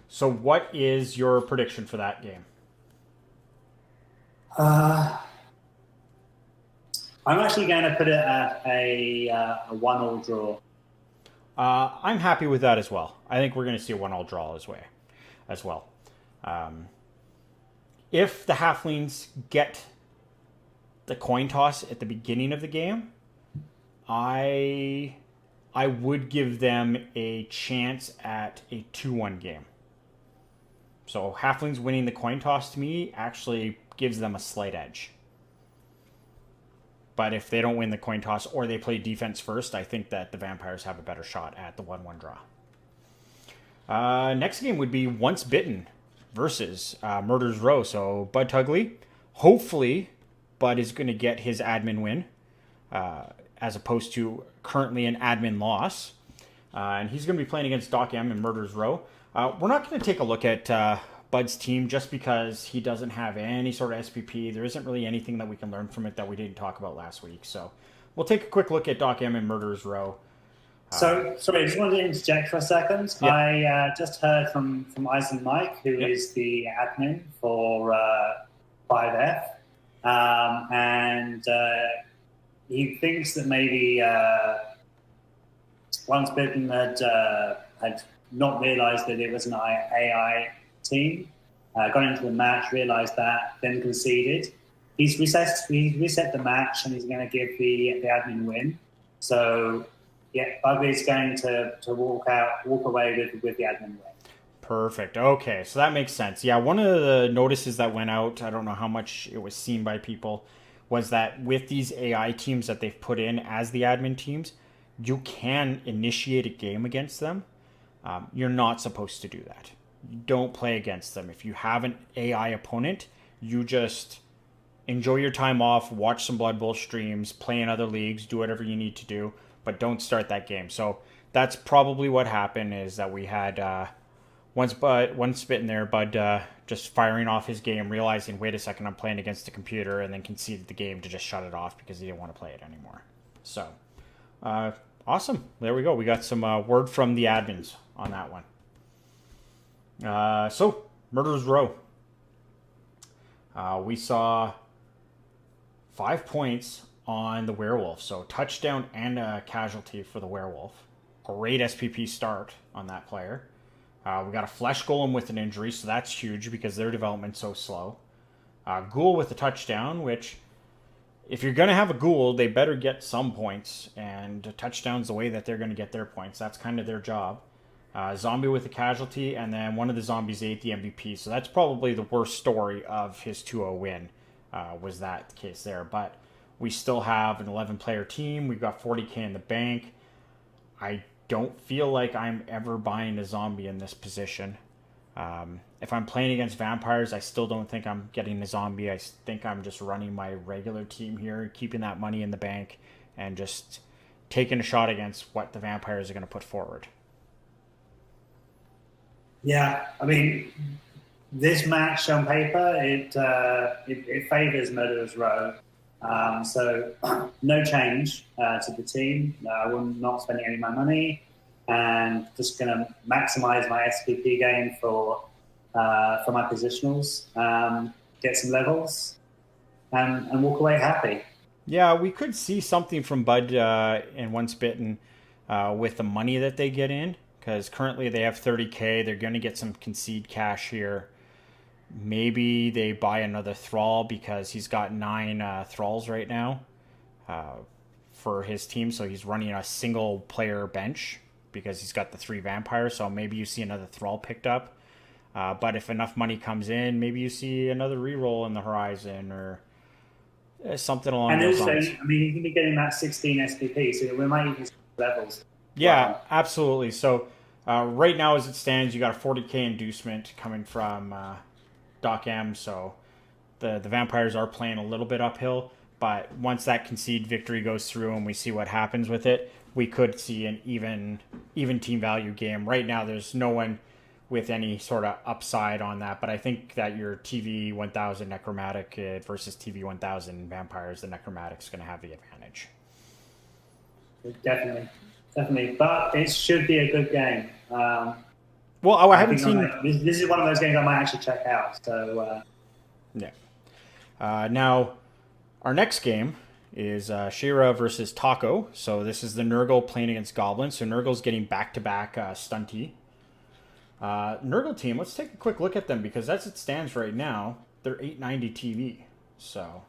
So what is your prediction for that game? I'm actually going to put it at a 1-1 draw. I'm happy with that as well. I think we're going to see a 1-1 draw as well. If the halflings get the coin toss at the beginning of the game, I would give them a chance at a 2-1 game. So halflings winning the coin toss to me actually gives them a slight edge. But if they don't win the coin toss or they play defense first, I think that the vampires have a better shot at the 1-1 draw. Next game would be Once Bitten versus Murder's Row. So Bud Tugley, hopefully Bud is going to get his admin win as opposed to currently an admin loss. And he's going to be playing against Doc M and Murder's Row. We're not going to take a look at Bud's team just because he doesn't have any sort of SPP. There isn't really anything that we can learn from it that we didn't talk about last week. So we'll take a quick look at Doc M and Murder's Row. So, sorry, I just wanted to interject for a second. Yep. I just heard from Eisen Mike, who is the admin for 5F, and he thinks that maybe Once Bitten had not realised that it was an AI team, got into the match, realised that, then conceded. He's reset the match, and he's going to give the admin win. So, yeah, Bugly's going to walk away with the admin win. Perfect. Okay, so that makes sense. Yeah, one of the notices that went out, I don't know how much it was seen by people, was that with these AI teams that they've put in as the admin teams, you can initiate a game against them. You're not supposed to do that. You don't play against them. If you have an AI opponent, you just enjoy your time off, watch some Blood Bowl streams, play in other leagues, do whatever you need to do, but don't start that game. So that's probably what happened, is that we had Once Bitten there, Bud just firing off his game, realizing, wait a second, I'm playing against the computer, and then conceded the game to just shut it off because he didn't want to play it anymore. So, awesome. There we go. We got some word from the admins on that one. So, Murder's Row. We saw 5 points on the werewolf. So, touchdown and a casualty for the werewolf. Great SPP start on that player. We got a flesh golem with an injury, so that's huge because their development's so slow. Ghoul with a touchdown, which, if you're going to have a ghoul, they better get some points, and a touchdown's the way that they're going to get their points. That's kind of their job. Zombie with a casualty, and then one of the zombies ate the MVP, so that's probably the worst story of his 2-0 win, was that the case there. But we still have an 11-player team. We've got 40k in the bank. I don't feel like I'm ever buying a zombie in this position. If I'm playing against vampires, I still don't think I'm getting a zombie. I think I'm just running my regular team here, keeping that money in the bank, and just taking a shot against what the vampires are going to put forward. Yeah, I mean, this match on paper, it favours Murderer's Row. So no change to the team. I'm not spending any of my money, and just going to maximise my SPP game for my positionals, get some levels, and walk away happy. Yeah, we could see something from Bud and Once Bitten with the money that they get in, because currently they have 30k. They're going to get some concede cash here. Maybe they buy another Thrall because he's got 9 Thralls right now for his team. So he's running a single player bench because he's got the 3 vampires. So maybe you see another Thrall picked up. But if enough money comes in, maybe you see another reroll in the horizon or something along those lines. I mean, you can be getting that 16 SPP, so we might even see levels. Yeah, absolutely. So right now, as it stands, you got a 40k inducement coming from Doc M. So the vampires are playing a little bit uphill. But once that concede victory goes through and we see what happens with it, we could see an even team value game. Right now, there's no one with any sort of upside on that. But I think that your TV 1000 Necromantic versus TV 1000 Vampires, the Necromantic's going to have the advantage. Definitely. But it should be a good game. Well, I haven't seen... This is one of those games I might actually check out. So yeah. Now, our next game is Shira versus Taco. So this is the Nurgle playing against Goblins. So Nurgle's getting back-to-back stunty. Nurgle team, let's take a quick look at them because as it stands right now, they're 890 TV. So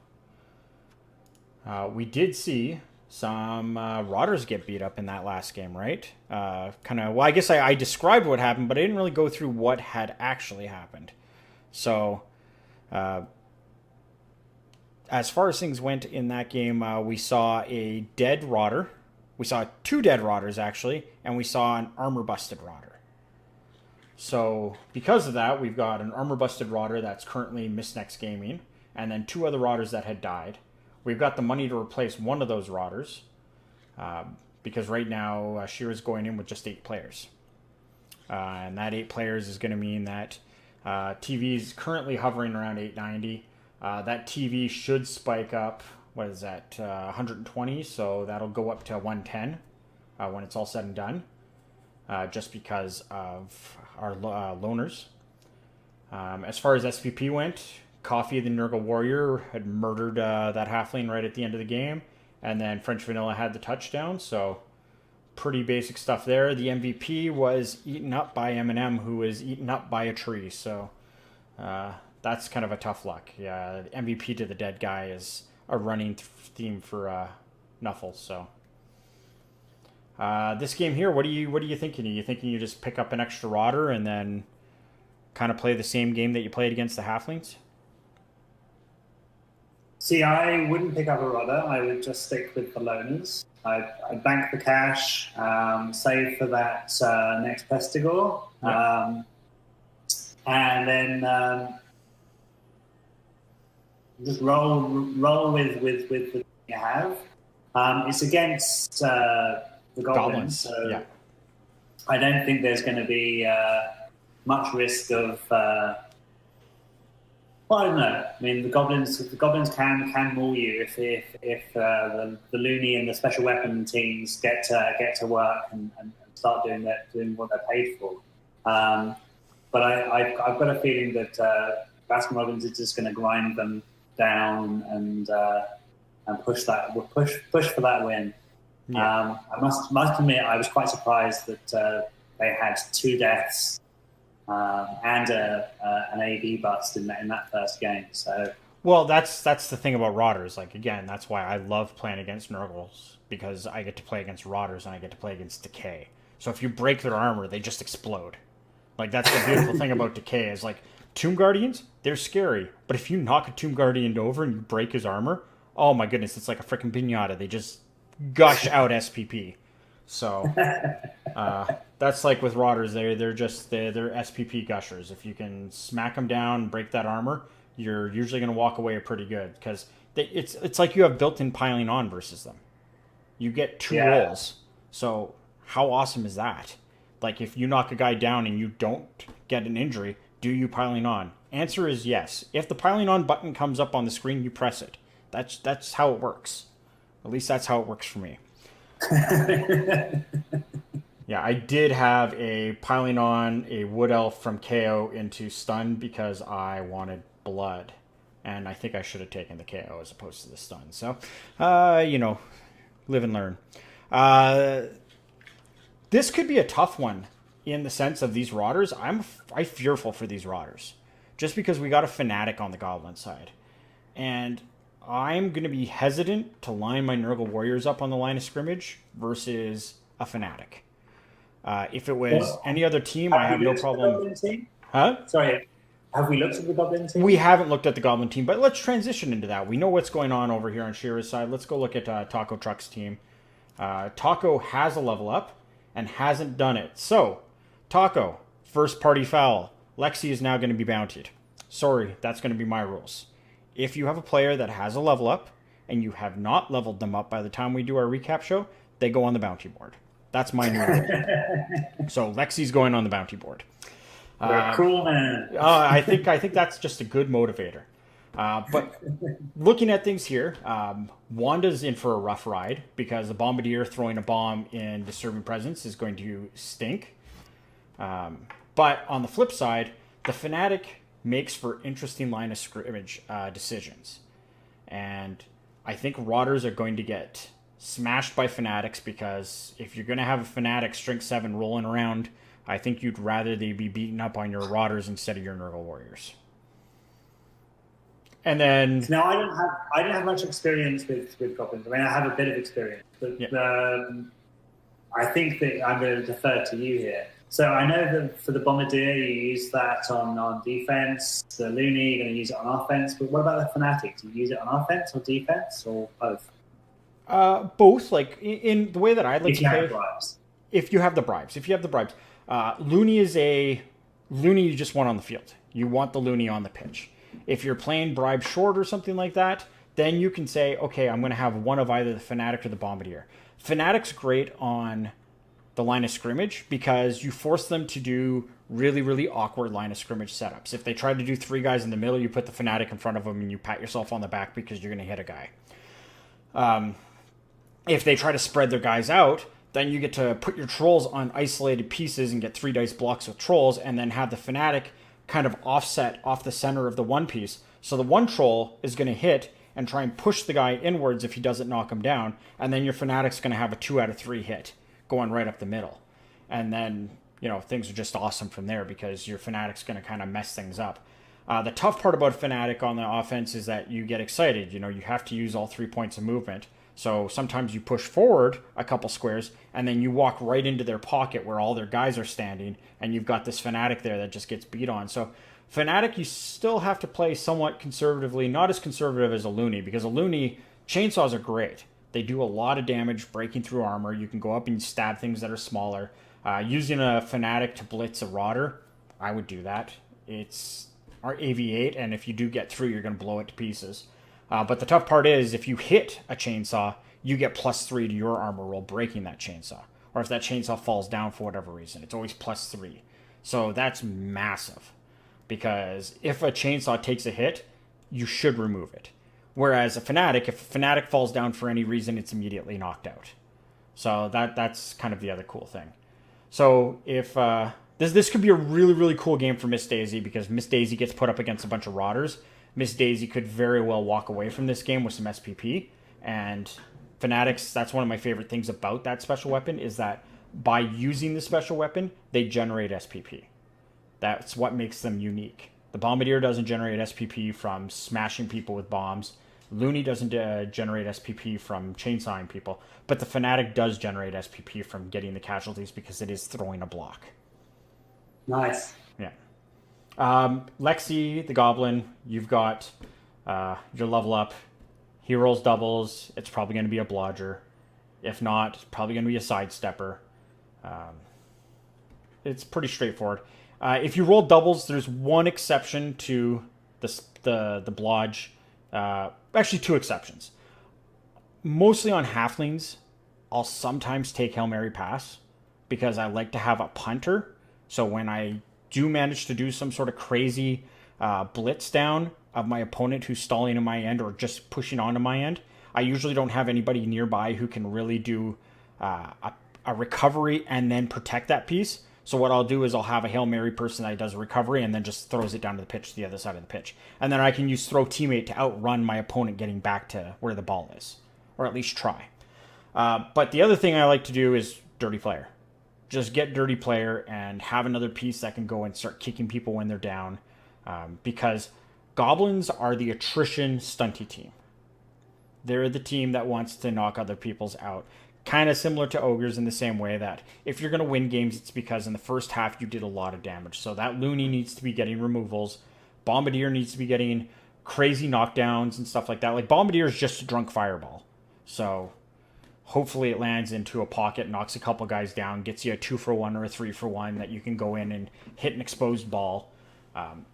we did see some Rotters get beat up in that last game, right? Well, I guess I described what happened, but I didn't really go through what had actually happened. So as far as things went in that game, we saw a dead Rotter. We saw 2 dead Rotters, actually, and we saw an armor-busted Rotter. So because of that, we've got an armor-busted Rotter that's currently missed next gaming, and then 2 other Rotters that had died. We've got the money to replace one of those Rotters, because right now Shira's going in with just 8 players. And that 8 players is going to mean that TV is currently hovering around 890. That TV should spike up, 120, so that'll go up to 110 when it's all said and done, just because of our loners. As far as SPP went, Coffee the Nurgle Warrior had murdered that halfling right at the end of the game, and then French Vanilla had the touchdown, so pretty basic stuff there. The MVP was eaten up by Eminem, who was eaten up by a tree, so that's kind of a tough luck. Yeah, MVP to the dead guy is a running theme for Nuffle, so... this game here, what are you thinking? Are you thinking you just pick up an extra Rotter and then kind of play the same game that you played against the Halflings? See, I wouldn't pick up a Rotter. I would just stick with the loners. I'd bank the cash, save for that next Pestigore, and then just roll with what you have. It's against the Goblins, so yeah. I don't think there's going to be much risk of. Well, I don't know. I mean, the goblins can maul you if the loony and the special weapon teams get to work and start doing what they're paid for. But I've got a feeling that Baskin Robbins is just going to grind them down and push for that win. Yeah. I must admit, I was quite surprised that they had 2 deaths and an AV bust in that first game. So, well, that's the thing about Rotters. Like, again, that's why I love playing against Nurgles, because I get to play against Rotters and I get to play against Decay. So if you break their armor, they just explode. Like, that's the beautiful thing about Decay is, like, Tomb Guardians, they're scary. But if you knock a Tomb Guardian over and you break his armor, oh my goodness, it's like a freaking piñata. They just gush out SPP. So that's like with Rotters. They're SPP gushers. If you can smack them down, break that armor, you're usually going to walk away pretty good, because it's like you have built-in piling on versus them. You get 2 rolls. So how awesome is that? Like, if you knock a guy down and you don't get an injury, do you piling on? Answer is yes. If the piling on button comes up on the screen, you press it. That's how it works. At least that's how it works for me. Yeah, I did have a piling on a Wood Elf from KO into stun because I wanted blood. And I think I should have taken the KO as opposed to the stun. So, live and learn. This could be a tough one in the sense of these Rotters, I'm fearful for these Rotters. Just because we got a Fnatic on the Goblin side. And I'm going to be hesitant to line my Nurgle Warriors up on the line of scrimmage versus a Fnatic. If it was any other team, I have no problem. Huh? Sorry, have we looked at the Goblin team? We haven't looked at the Goblin team, but let's transition into that. We know what's going on over here on Shira's side. Let's go look at Taco Truck's team. Taco has a level up and hasn't done it. So, Taco, first party foul. Lexi is now going to be bountied. Sorry, that's going to be my rules. If you have a player that has a level up and you have not leveled them up by the time we do our recap show, they go on the bounty board. That's my new rule. So Lexi's going on the bounty board. Cool, man. I think that's just a good motivator. But looking at things here, Wanda's in for a rough ride because the Bombardier throwing a bomb in Disturbing Presence is going to stink. But on the flip side, the Fnatic makes for interesting line of scrimmage decisions. And I think Rotters are going to get smashed by Fanatics because if you're going to have a Fnatic Strength 7 rolling around, I think you'd rather they be beaten up on your Rotters instead of your Nurgle Warriors. And then... Now, I don't have much experience with Goblins. I mean, I have a bit of experience. But I think that I'm going to defer to you here. So I know that for the Bombardier, you use that on defense. The Looney, you're going to use it on offense. But what about the Fnatic? Do you use it on offense or defense or both? Both. Like in the way that I like to play. If you have the bribes. Looney is Looney you just want on the field. You want the Looney on the pitch. If you're playing bribe short or something like that, then you can say, okay, I'm going to have one of either the Fnatic or the Bombardier. Fnatic's great on the line of scrimmage because you force them to do really, really awkward line of scrimmage setups. If they try to do 3 guys in the middle, you put the Fnatic in front of them and you pat yourself on the back because you're going to hit a guy. If they try to spread their guys out, then you get to put your trolls on isolated pieces and get 3 dice blocks with trolls and then have the Fnatic kind of offset off the center of the one piece. So the one troll is going to hit and try and push the guy inwards if he doesn't knock him down. And then your Fnatic's going to have a 2 out of 3 hit going right up the middle. And then, things are just awesome from there because your Fnatic's going to kind of mess things up. The tough part about Fnatic on the offense is that you get excited. You have to use all 3 points of movement. So sometimes you push forward a couple squares and then you walk right into their pocket where all their guys are standing and you've got this Fnatic there that just gets beat on. So Fnatic, you still have to play somewhat conservatively, not as conservative as a Looney, because a Looney, chainsaws are great. They do a lot of damage breaking through armor. You can go up and stab things that are smaller. Using a Fnatic to blitz a Rotter, I would do that. It's our AV8, and if you do get through, you're going to blow it to pieces. But the tough part is, if you hit a chainsaw, you get +3 to your armor roll breaking that chainsaw. Or if that chainsaw falls down for whatever reason, it's always +3. So that's massive. Because if a chainsaw takes a hit, you should remove it. Whereas if a Fnatic falls down for any reason, it's immediately knocked out. So that's kind of the other cool thing. So if this could be a really, really cool game for Miss Daisy, because Miss Daisy gets put up against a bunch of Rotters. Miss Daisy could very well walk away from this game with some SPP. And Fanatics, that's one of my favorite things about that special weapon, is that by using the special weapon, they generate SPP. That's what makes them unique. The Bombardier doesn't generate SPP from smashing people with bombs. Looney doesn't generate SPP from chainsawing people. But the Fnatic does generate SPP from getting the casualties because it is throwing a block. Nice. Yeah. Lexi, the Goblin, you've got your level up. He rolls doubles. It's probably going to be a blodger. If not, it's probably going to be a sidestepper. It's pretty straightforward. If you roll doubles, there's one exception to the blodge. Actually, 2 exceptions. Mostly on halflings, I'll sometimes take Hail Mary Pass because I like to have a punter. So when I do manage to do some sort of crazy blitz down of my opponent who's stalling in my end or just pushing onto my end, I usually don't have anybody nearby who can really do a recovery and then protect that piece. So what I'll do is I'll have a Hail Mary person that does a recovery and then just throws it down to the pitch to the other side of the pitch. And then I can use throw teammate to outrun my opponent getting back to where the ball is. Or at least try. But the other thing I like to do is Dirty Player. just get dirty player and have another piece that can go and start kicking people when they're down. Because goblins are the attrition stunty team. They're the team that wants to knock other people's out. Kind of similar to ogres in the same way that if you're going to win games, it's because in the first half you did a lot of damage. So that Looney needs to be getting removals. Bombardier needs to be getting crazy knockdowns and stuff like that. Like Bombardier is just a drunk fireball. So hopefully it lands into a pocket, knocks a couple guys down, gets you a 2-for-1 or a 3-for-1 that you can go in and hit an exposed ball.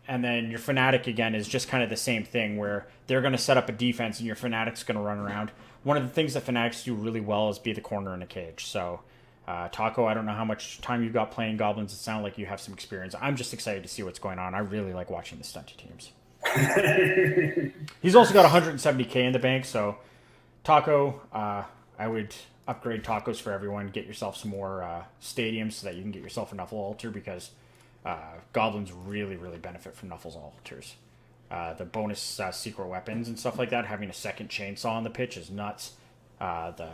And then your Fnatic, again, is just kind of the same thing where they're going to set up a defense and your Fnatic's going to run around. One of the things that Fnatic's do really well is be the corner in a cage. So, Taco, I don't know how much time you've got playing Goblins. It sounds like you have some experience. I'm just excited to see what's going on. I really like watching the stunty teams. He's also got 170k in the bank, so Taco, I would upgrade tacos for everyone. Get yourself some more stadiums so that you can get yourself a Nuffle altar because goblins really, really benefit from Nuffle's altars. The bonus secret weapons and stuff like that, having a second chainsaw on the pitch is nuts. The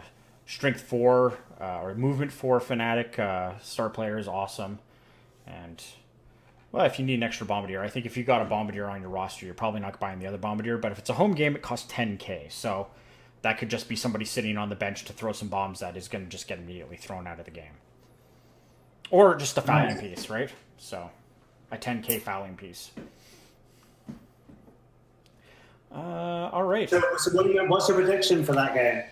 strength 4 or movement 4 Fnatic star player is awesome. And, well, if you need an extra Bombardier, I think if you got a Bombardier on your roster, you're probably not buying the other Bombardier. But if it's a home game, it costs 10k. So that could just be somebody sitting on the bench to throw some bombs that is going to just get immediately thrown out of the game. Or just a fouling piece, right? So, a 10k fouling piece. All right. So what's your prediction for that game?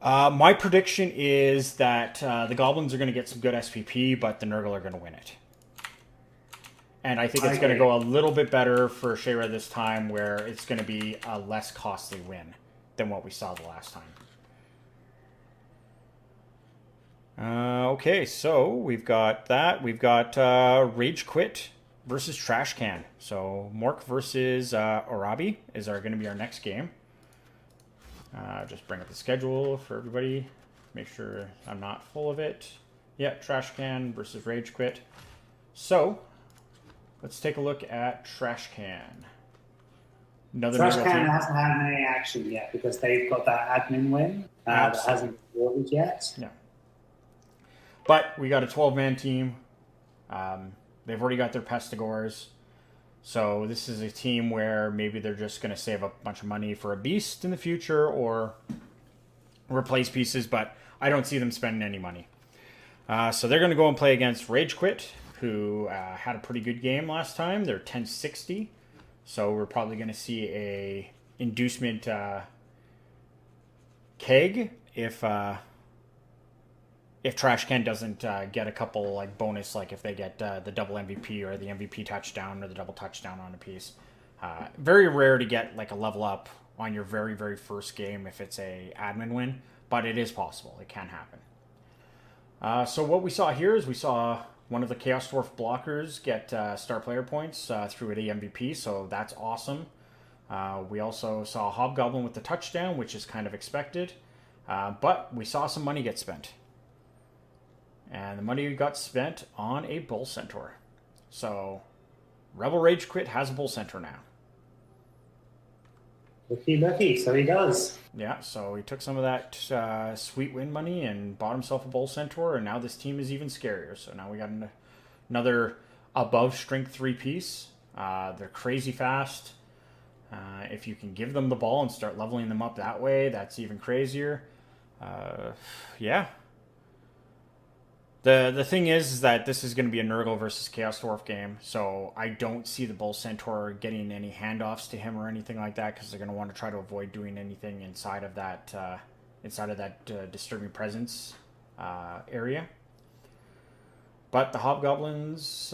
My prediction is that the Goblins are going to get some good SPP, but the Nurgle are going to win it. And I think it's going to go a little bit better for Shayra this time, where it's going to be a less costly win than what we saw the last time. Okay, so we've got that. We've got Rage Quit versus Trash Can. So Mork versus Orabi is going to be our next game. Just bring up the schedule for everybody. Make sure I'm not full of it. Yeah, Trash Can versus Rage Quit. So let's take a look at Trash Can. Trash Can hasn't had any action yet because they've got that admin win that hasn't awarded yet. Yeah. But we got a 12-man team. They've already got their Pestigors. So this is a team where maybe they're just going to save a bunch of money for a beast in the future or replace pieces, but I don't see them spending any money. So they're going to go and play against Rage Quit, who had a pretty good game last time. They're 1060. So we're probably going to see a inducement keg if Trash Can doesn't get a couple like bonus, like if they get the double MVP or the MVP touchdown or the double touchdown on a piece. Very rare to get like a level up on your very, very first game if it's a admin win, but it is possible. It can happen. So what we saw here is we saw one of the Chaos Dwarf blockers get star player points through the MVP, so that's awesome. We also saw Hobgoblin with the touchdown, which is kind of expected, but we saw some money get spent. And the money got spent on a Bull Centaur. So, Rebel Rage Quit has a Bull Centaur now. Lucky, so he does. Yeah, so he took some of that sweet win money and bought himself a Bull Centaur, and now this team is even scarier. So now we got another above strength 3 piece. They're crazy fast. If you can give them the ball and start leveling them up that way, that's even crazier. Yeah. The thing is that this is going to be a Nurgle versus Chaos Dwarf game, so I don't see the Bull Centaur getting any handoffs to him or anything like that, because they're going to want to try to avoid doing anything inside of that disturbing presence area. But the Hobgoblins,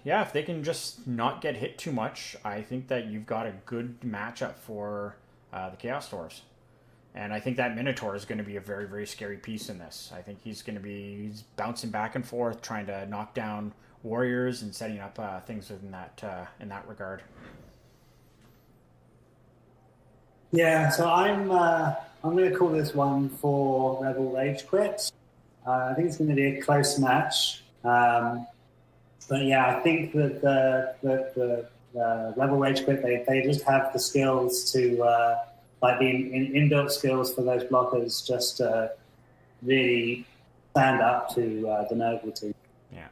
yeah, if they can just not get hit too much, I think that you've got a good matchup for the Chaos Dwarfs. And I think that Minotaur is going to be a very, very scary piece in this. I think he's bouncing back and forth, trying to knock down warriors and setting up things in that regard. Yeah, so I'm going to call this one for Rebel Rage Quit. I think it's going to be a close match. But yeah, I think that the Rebel Rage Quit, they just have the skills to. Like the inbuilt skills for those blockers just really stand up to the Nurgle team. Yeah.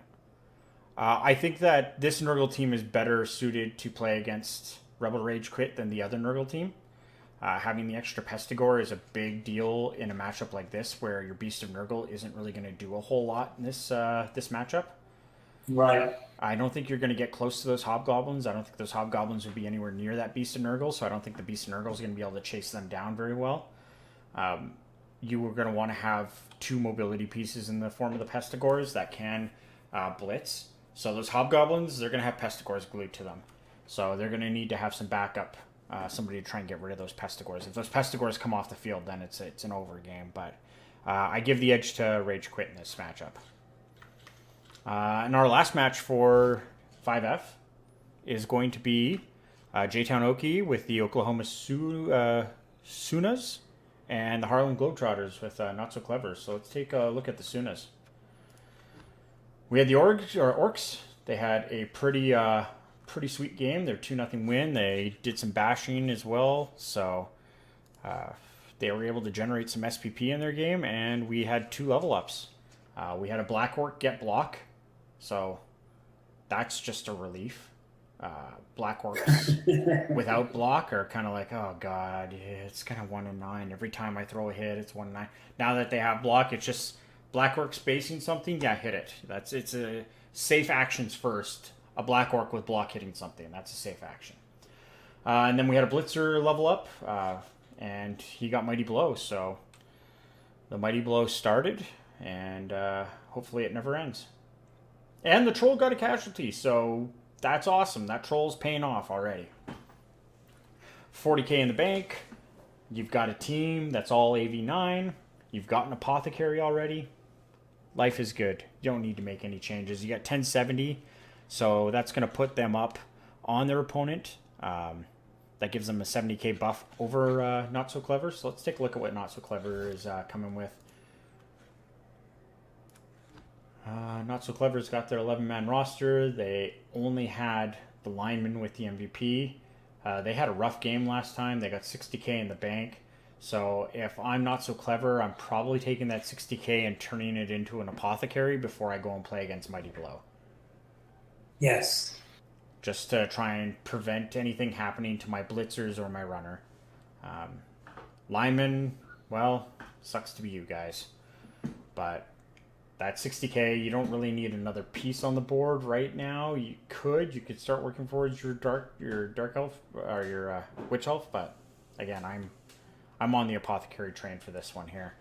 I think that this Nurgle team is better suited to play against Rebel Rage Quit than the other Nurgle team. Having the extra Pestigore is a big deal in a matchup like this, where your Beast of Nurgle isn't really going to do a whole lot in this matchup. Right. I don't think you're going to get close to those Hobgoblins. I don't think those Hobgoblins would be anywhere near that Beast of Nurgle, so I don't think the Beast of Nurgle is going to be able to chase them down very well. You were going to want to have 2 mobility pieces in the form of the Pestigores that can blitz. So those Hobgoblins, they're going to have Pestigores glued to them. So they're going to need to have some backup, somebody to try and get rid of those Pestigores. If those Pestigores come off the field, then it's an over game. But I give the edge to Rage Quit in this matchup. And our last match for 5F is going to be J-Town Oki with the Oklahoma Sooners and the Harlem Globetrotters with Not So Clever. So let's take a look at the Sooners. We had the Orcs. They had a pretty sweet game. They're 2-0 win. They did some bashing as well. So they were able to generate some SPP in their game, and we had 2 level ups. We had a Black Orc get block. So that's just a relief. Black Orcs without block are kind of like, oh god, it's kind of 1-9. Every time I throw a hit, it's 1-9. Now that they have block, it's just Black Orc spacing something. Yeah, hit it. It's a safe actions first. A Black Orc with block hitting something. That's a safe action. And then we had a Blitzer level up, and he got Mighty Blow. So the Mighty Blow started, and hopefully it never ends. And the Troll got a casualty, so that's awesome. That Troll's paying off already. 40k in the bank. You've got a team that's all AV9. You've got an Apothecary already. Life is good. You don't need to make any changes. You got 1070, so that's going to put them up on their opponent. That gives them a 70k buff over Not So Clever. So let's take a look at what Not So Clever is coming with. Not So Clever's got their 11-man roster. They only had the lineman with the MVP. They had a rough game last time. They got 60k in the bank. So if I'm Not So Clever, I'm probably taking that 60k and turning it into an Apothecary before I go and play against Mighty Blow. Yes. Just to try and prevent anything happening to my Blitzers or my runner. Lineman, well, sucks to be you guys. But that 60k, you don't really need another piece on the board right now. You could start working towards your dark elf or your witch elf, but again, I'm on the Apothecary train for this one here.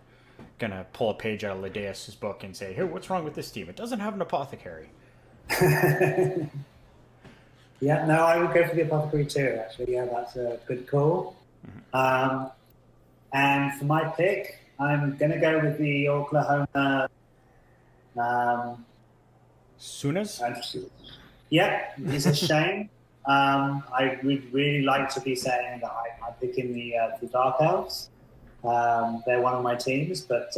Gonna pull a page out of Ladeus' book and say, hey, what's wrong with this team? It doesn't have an Apothecary. Yeah, no, I would go for the Apothecary too, actually. Yeah, that's a good call. Mm-hmm. And for my pick, I'm gonna go with the Oklahoma Sooners? Yeah, it's a shame. I would really like to be saying that I'm picking the Dark Elves. They're one of my teams, but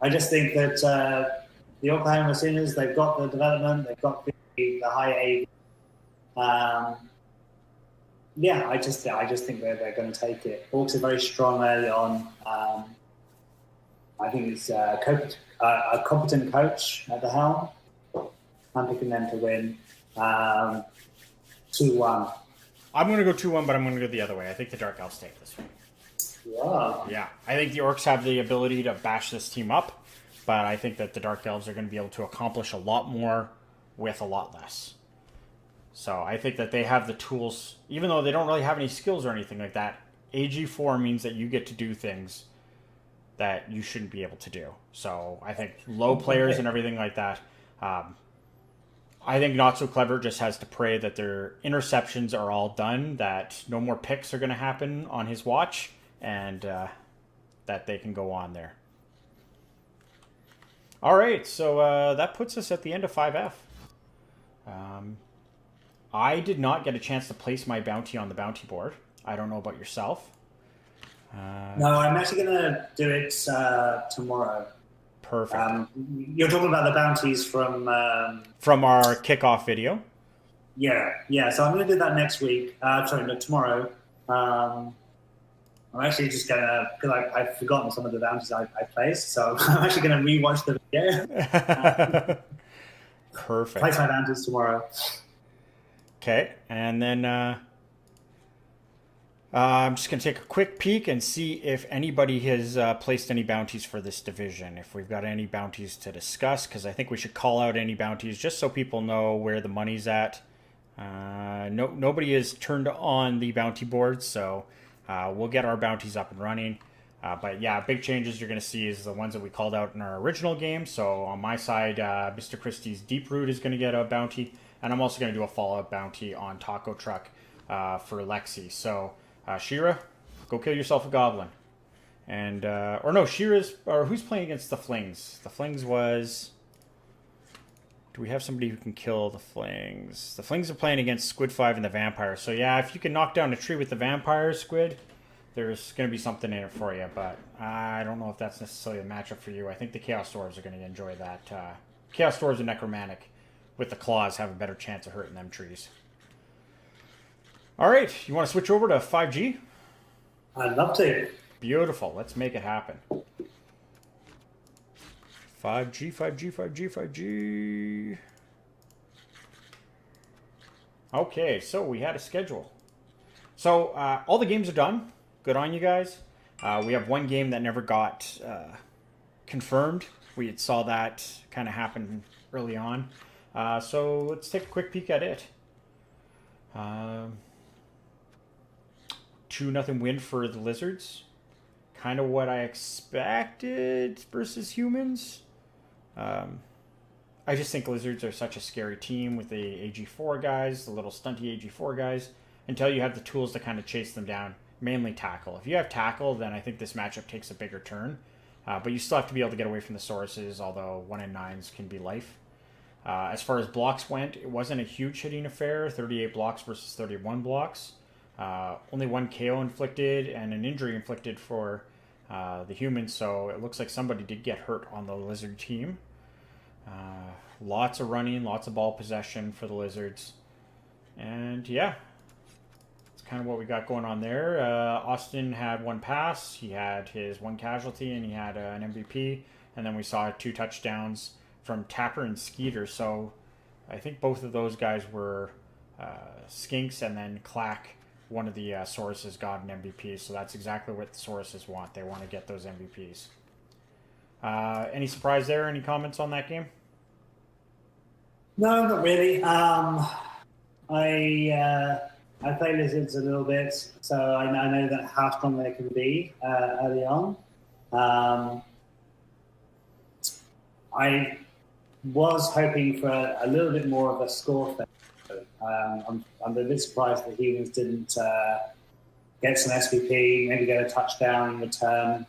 I just think that the Oklahoma Sooners, they've got the development, they've got the high AV. Yeah, I just think they're going to take it. Orcs are very strong early on. I think it's a competent coach at the helm. I'm picking them to win 2-1. I'm going to go 2-1, but I'm going to go the other way. I think the Dark Elves take this one. Wow. Yeah, I think the Orcs have the ability to bash this team up, but I think that the Dark Elves are going to be able to accomplish a lot more with a lot less. So I think that they have the tools, even though they don't really have any skills or anything like that. AG4 means that you get to do things that you shouldn't be able to do. So I think low players and everything like that. I think Not So Clever just has to pray that their interceptions are all done, that no more picks are going to happen on his watch, and that they can go on there. All right, so that puts us at the end of 5F. I did not get a chance to place my bounty on the bounty board. I don't know about yourself. No, I'm actually going to do it tomorrow. Perfect. You're talking about the bounties from our kickoff video. Yeah. So I'm going to do that next week. Tomorrow. I'm actually just gonna, because I've forgotten some of the bounties I placed, so I'm actually gonna rewatch the video. Perfect. Place my bounties tomorrow. Okay, and then I'm just going to take a quick peek and see if anybody has placed any bounties for this division. If we've got any bounties to discuss, because I think we should call out any bounties just so people know where the money's at. Nobody has turned on the bounty board, so we'll get our bounties up and running. But yeah, big changes you're going to see is the ones that we called out in our original game. So on my side, Mr. Christie's Deep Root is going to get a bounty, and I'm also going to do a Fallout bounty on Taco Truck for Lexi. So Shira, go kill yourself a goblin. And, or no, Shira's, or who's playing against the Flings? The Flings was... Do we have somebody who can kill the Flings? The Flings are playing against Squid 5 and the Vampire. So yeah, if you can knock down a tree with the Vampire, Squid, there's going to be something in it for you. But I don't know if that's necessarily a matchup for you. I think the Chaos Dwarves are going to enjoy that. Chaos Dwarves and Necromantic with the claws have a better chance of hurting them trees. All right, you want to switch over to 5G? I'd love to. Beautiful. Let's make it happen. 5G, 5G, 5G, 5G. Okay, so we had a schedule. So all the games are done. Good on you guys. We have one game that never got confirmed. We had saw that kind of happen early on. So let's take a quick peek at it. 2-0 win for the Lizards. Kind of what I expected versus humans. I just think Lizards are such a scary team with the AG4 guys, the little stunty AG4 guys, until you have the tools to kind of chase them down, mainly tackle. If you have tackle, then I think this matchup takes a bigger turn. But you still have to be able to get away from the sources, although 1 in 9s can be life. As far as blocks went, it wasn't a huge hitting affair, 38 blocks versus 31 blocks. Only 1 KO inflicted and an injury inflicted for the humans, so it looks like somebody did get hurt on the Lizard team. Lots of running, lots of ball possession for the Lizards. And yeah, that's kind of what we got going on there. Austin had 1 pass, he had his 1 casualty, and he had an MVP. And then we saw 2 touchdowns from Tapper and Skeeter. So I think both of those guys were Skinks, and then Clack, one of the Sauruses, got an MVP. So that's exactly what the Sauruses want. They want to get those MVPs. Any surprise there? Any comments on that game? No, not really. I play Lizards a little bit, so I know that how strong they can be early on. I was hoping for a little bit more of a score thing. I'm a bit surprised that Humans didn't get some SPP, maybe get a touchdown in return.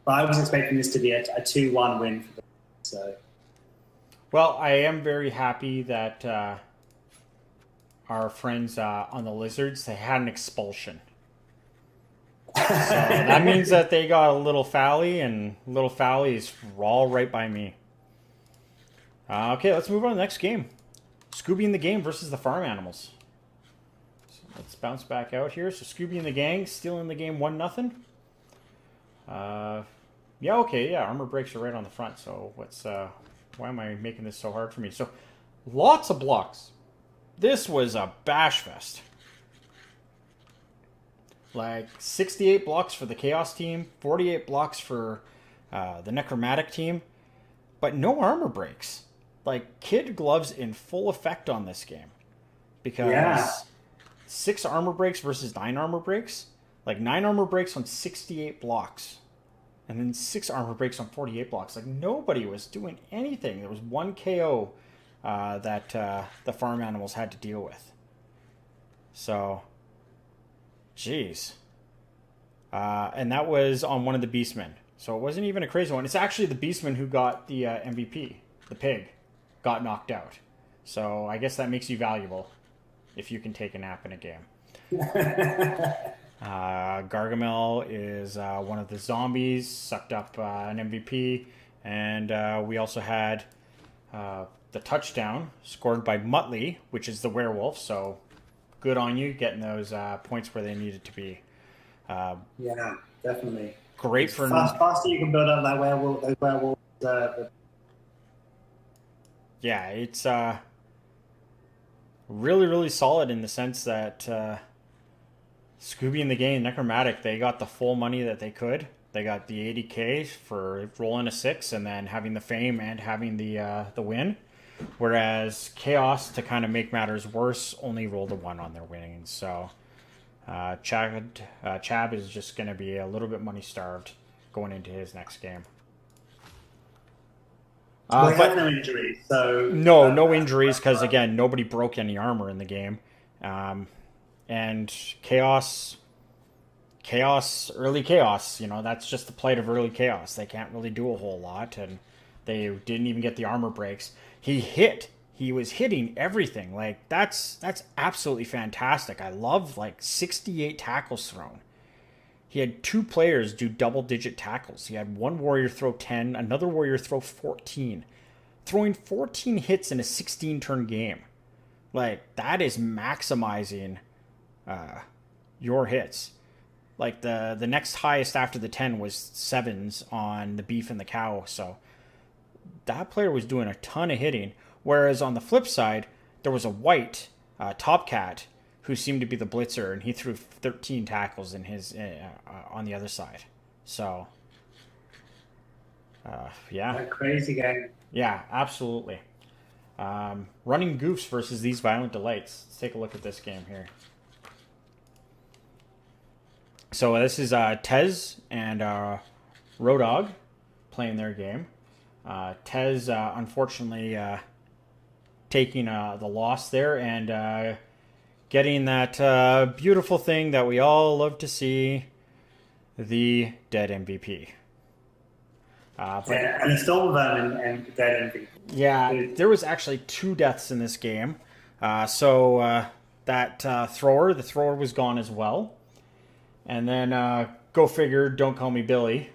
But I was expecting this to be a 2-1 win for them. So. Well, I am very happy that our friends on the Lizards, they had an expulsion. So that means that they got a little Fally, and little Fally is all right by me. Okay, let's move on to the next game. Scooby and the Game versus the Farm Animals. So let's bounce back out here. So Scooby and the Gang still in the game 1-0. Yeah, okay, yeah, armor breaks are right on the front. So what's why am I making this so hard for me? So lots of blocks. This was a bash fest. Like 68 blocks for the Chaos team, 48 blocks for the Necromantic team, but no armor breaks. Like kid gloves in full effect on this game, because 6 armor breaks versus 9 armor breaks. Like 9 armor breaks on 68 blocks, and then 6 armor breaks on 48 blocks. Like nobody was doing anything. There was 1 KO that the Farm Animals had to deal with. So, jeez. And that was on one of the Beastmen. So it wasn't even a crazy one. It's actually the Beastman who got the MVP. The pig got knocked out. So I guess that makes you valuable if you can take a nap in a game. Gargamel is one of the zombies, sucked up an MVP. And we also had the touchdown scored by Muttley, which is the werewolf. So good on you getting those points where they needed to be. Yeah, definitely. Great It's for faster you can build up that those werewolves. yeah, it's really really solid in the sense that Scooby and the Gang, Necromantic, they got the full money that they could. They got the 80K for rolling a 6 and then having the fame and having the win. Whereas Chaos, to kind of make matters worse, only rolled a 1 on their winnings. So Chab is just going to be a little bit money starved going into his next game. Well, he had But no injuries, so no injuries because again nobody broke any armor in the game, and early chaos. That's just the plight of early chaos. They can't really do a whole lot, and they didn't even get the armor breaks. He was hitting everything. Like that's absolutely fantastic. I love like 68 tackles thrown. He had 2 players do double digit tackles. He had one warrior throw 10, another warrior throw 14. Throwing 14 hits in a 16 turn game. Like, that is maximizing your hits. Like, the next highest after the 10 was 7s on the beef and the cow. So, that player was doing a ton of hitting. Whereas on the flip side, there was a white Top Cat who seemed to be the blitzer, and he threw 13 tackles in his on the other side. So, yeah. a crazy game. Yeah, absolutely. Running Goofs versus these Violent Delights. Let's take a look at this game here. So this is Tez and Rodog playing their game. Tez, unfortunately, taking the loss there and getting that beautiful thing that we all love to see, the dead MVP. And a Storm Vermin and Dead MVP. Yeah, there was actually 2 deaths in this game. So that the thrower was gone as well. And then go figure, Don't Call Me Billy,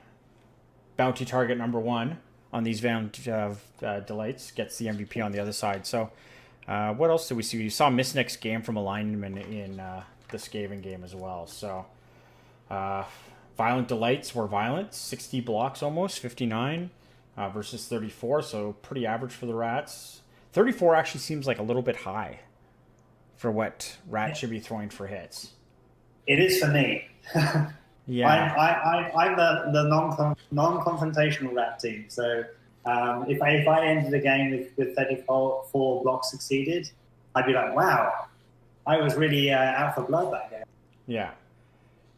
bounty target number 1 on these Delights, gets the MVP on the other side. So what else did we see? We saw Misnick's game from a lineman in the Skaven game as well. So Violent Delights were violent, 60 blocks almost, 59 versus 34, so pretty average for the Rats. 34 actually seems like a little bit high for what Rats should be throwing for hits. It is for me. Yeah. I'm the non-confrontational Rat team, so if I ended the game with 34 blocks succeeded, I'd be like, wow, I was really out for blood that game. Yeah.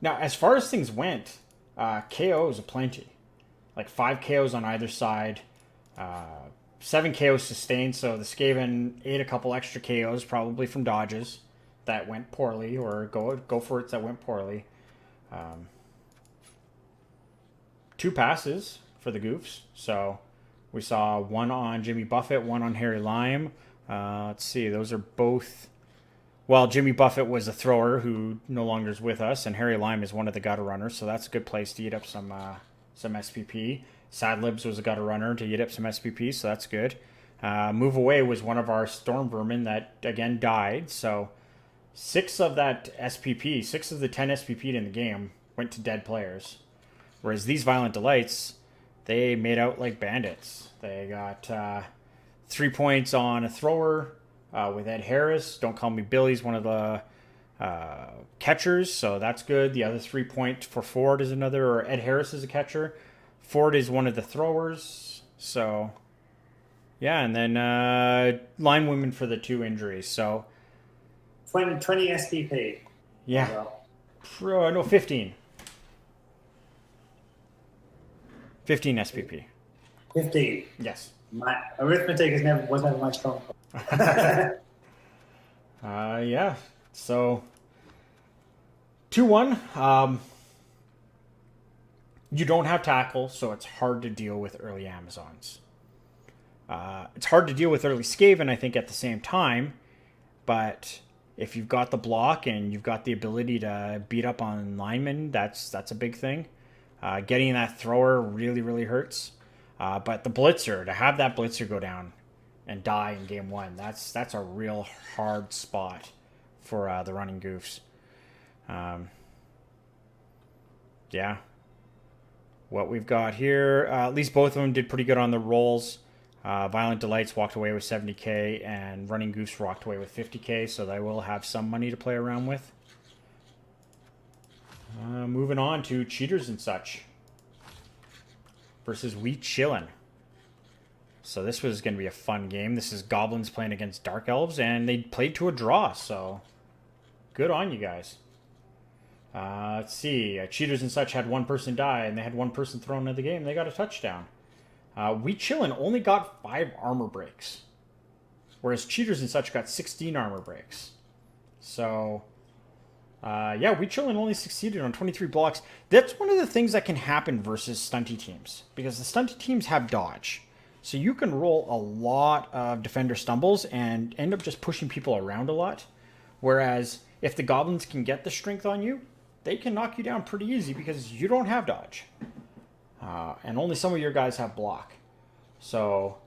Now, as far as things went, KOs aplenty. Like 5 KOs on either side, 7 KOs sustained, so the Skaven ate a couple extra KOs, probably from dodges that went poorly, or go for it that went poorly. 2 passes for the Goofs, so we saw 1 on Jimmy Buffett, 1 on Harry Lime. Let's see, those are both... Well, Jimmy Buffett was a thrower who no longer is with us, and Harry Lime is one of the gutter runners, so that's a good place to eat up some SPP. Sad Libs was a gutter runner to eat up some SPP, so that's good. Move Away was one of our Storm Vermin that, again, died, so 6 of the 10 SPP'd in the game went to dead players. Whereas these Violent Delights, they made out like bandits. They got 3 points on a thrower, with Ed Harris. Don't Call Me Billy's one of the catchers, so that's good. The other 3 point for Ford is another, or Ed Harris is a catcher. Ford is one of the throwers, so yeah, and then line women for the 2 injuries. So 20 SPP. Yeah, no, 15. 15 SPP. 15. Yes. My arithmetic was never my strong point. Yeah. So 2-1. You don't have tackle, so it's hard to deal with early Amazons. It's hard to deal with early Skaven, I think, at the same time. But if you've got the block and you've got the ability to beat up on linemen, that's a big thing. Getting that thrower really, really hurts. But the blitzer, to have that blitzer go down and die in game 1, that's a real hard spot for the running Goofs. Yeah. What we've got here, at least both of them did pretty good on the rolls. Violent Delights walked away with 70k, and Running Goose walked away with 50k, so they will have some money to play around with. Moving on to Cheaters and Such versus We Chillin'. So this was going to be a fun game. This is Goblins playing against Dark Elves, and they played to a draw, so good on you guys. Let's see. Cheaters and Such had one person die, and they had one person thrown into the game. They got a touchdown. We Chillin' only got 5 armor breaks, whereas Cheaters and Such got 16 armor breaks. So, yeah, We Chillin' only succeeded on 23 blocks. That's one of the things that can happen versus stunty teams, because the stunty teams have dodge. So you can roll a lot of defender stumbles and end up just pushing people around a lot. Whereas if the goblins can get the strength on you, they can knock you down pretty easy because you don't have dodge. And only some of your guys have block. So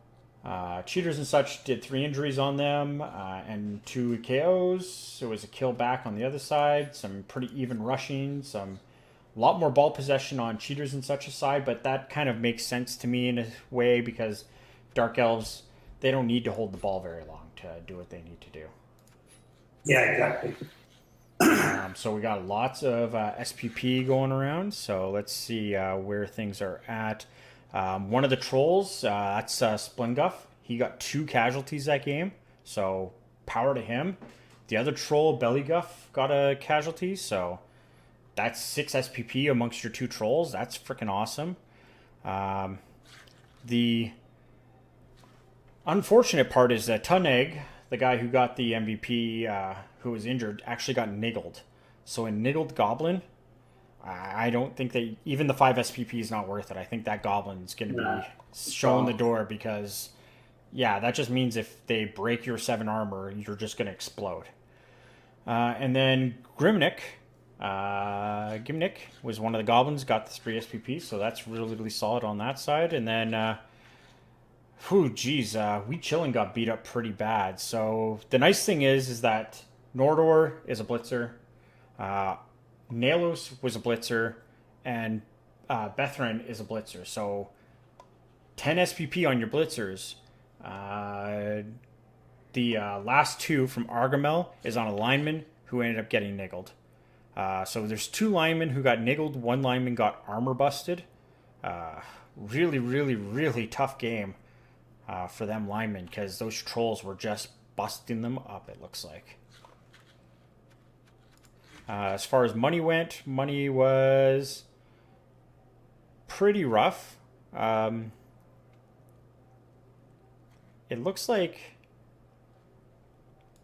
Cheaters and Such did 3 injuries on them and 2 KOs. It was a kill back on the other side. Some pretty even rushing. A lot more ball possession on Cheaters and Such's side, but that kind of makes sense to me in a way because Dark Elves, they don't need to hold the ball very long to do what they need to do. Yeah, exactly. So we got lots of SPP going around. So let's see where things are at. One of the trolls, that's Splinguff. He got 2 casualties that game, so power to him. The other troll, Bellyguff, got a casualty, so that's 6 SPP amongst your 2 trolls. That's freaking awesome. The unfortunate part is that Tunegg, the guy who got the MVP, who was injured, actually got niggled. So in niggled Goblin, I don't think that even the 5 SPP is not worth it. I think that Goblin's going to be shown the door because, yeah, that just means if they break your 7 armor, you're just going to explode. And then Gimnick was one of the Goblins, got the 3 SPP, so that's really, really solid on that side. And then, We Chillin' got beat up pretty bad. So the nice thing is that Nordor is a blitzer, Nalos was a blitzer, and Bethrin is a blitzer. So 10 SPP on your blitzers. The last 2 from Argamel is on a lineman who ended up getting niggled. So there's 2 linemen who got niggled. 1 lineman got armor busted. Really, really, really tough game for them linemen because those trolls were just busting them up, it looks like. As far as money went, money was pretty rough. It looks like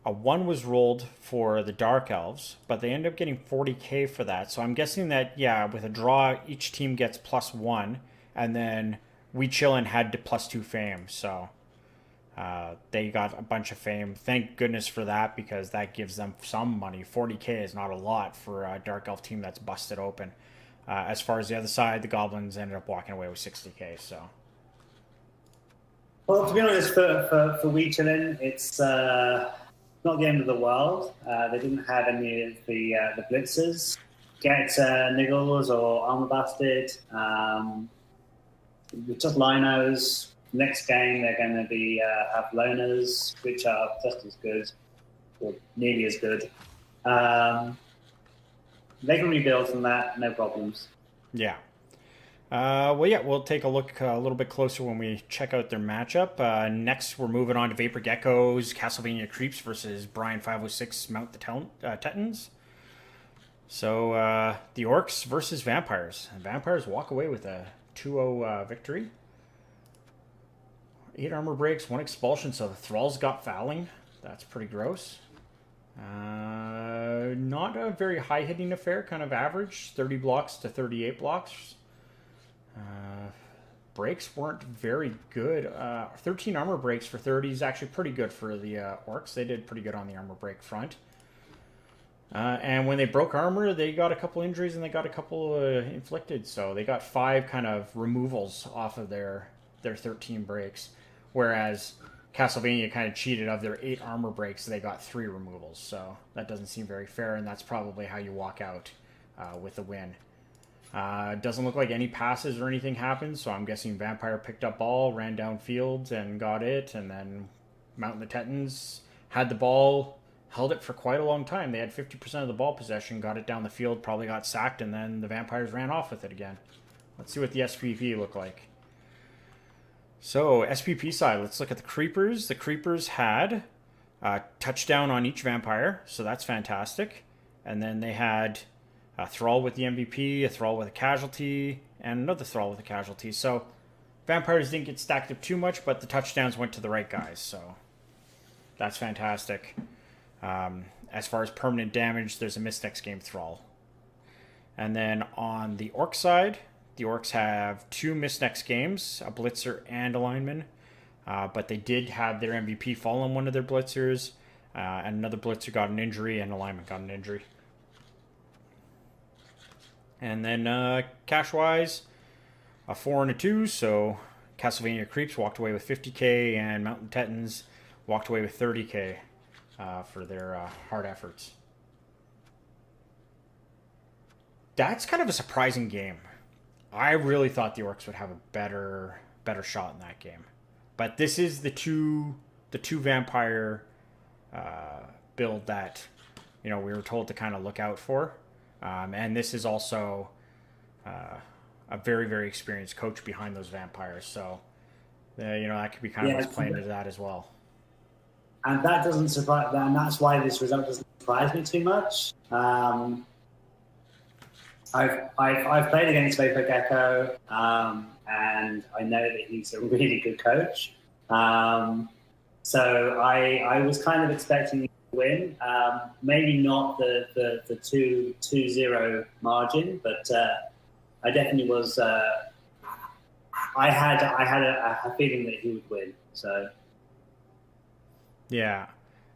a 1 was rolled for the Dark Elves, but they ended up getting 40k for that. So I'm guessing that, yeah, with a draw, each team gets +1, and then We Chillin' had to +2 fame. So they got a bunch of fame. Thank goodness for that because that gives them some money. 40k is not a lot for a Dark Elf team that's busted open. As far as the other side, the Goblins ended up walking away with 60k. So. Well, to be honest, for We Chillin', it's not the end of the world. They didn't have any of the blitzers get niggles or armor busted. Just linos. Next game, they're going to be have loners, which are just as good, or nearly as good. They can rebuild from that, no problems. Yeah. Well, yeah, we'll take a look a little bit closer when we check out their matchup. Next, we're moving on to Vapor Geckos, Castlevania Creeps versus Brian 506 Mount the Tetons. So, the Orcs versus Vampires. Vampires walk away with a 2-0 victory. 8 armor breaks, 1 expulsion, so the Thralls got fouling. That's pretty gross. Not a very high-hitting affair, kind of average, 30 blocks to 38 blocks. Breaks weren't very good. 13 armor breaks for 30 is actually pretty good for the Orcs. They did pretty good on the armor break front. And when they broke armor, they got a couple injuries and they got a couple inflicted. So they got 5 kind of removals off of their 13 breaks. Whereas Castlevania kind of cheated. Of their 8 armor breaks, they got 3 removals. So that doesn't seem very fair, and that's probably how you walk out with a win. Doesn't look like any passes or anything happened, so I'm guessing Vampire picked up ball, ran down field, and got it, and then Mountain the Tetons had the ball, held it for quite a long time. They had 50% of the ball possession, got it down the field, probably got sacked, and then the Vampires ran off with it again. Let's see what the SPP look like. So, SPP side, let's look at the Creepers. The Creepers had a touchdown on each Vampire, so that's fantastic. And then they had a Thrall with the MVP, a Thrall with a casualty, and another Thrall with a casualty. So, Vampires didn't get stacked up too much, but the touchdowns went to the right guys, so that's fantastic. As far as permanent damage, there's a missed next game Thrall. And then on the Orc side, the Orcs have 2 missed next games, a Blitzer and a lineman. But they did have their MVP fall on one of their Blitzers, and another Blitzer got an injury, and a lineman got an injury. And then cash-wise, a 4 and a 2, so Castlevania Creeps walked away with 50K, and Mountain Tetons walked away with 30K for their hard efforts. That's kind of a surprising game. I really thought the Orcs would have a better shot in that game. But this is the two Vampire build that we were told to kind of look out for. And this is also a very, very experienced coach behind those Vampires. So, that could be kind of what's playing into that as well. And that doesn't surprise, and that's why this result doesn't surprise me too much. I've played against Vapor Gecko, and I know that he's a really good coach. So I was kind of expecting him to win. Maybe not the 2-0 margin, but I definitely was. I had a feeling that he would win. So yeah.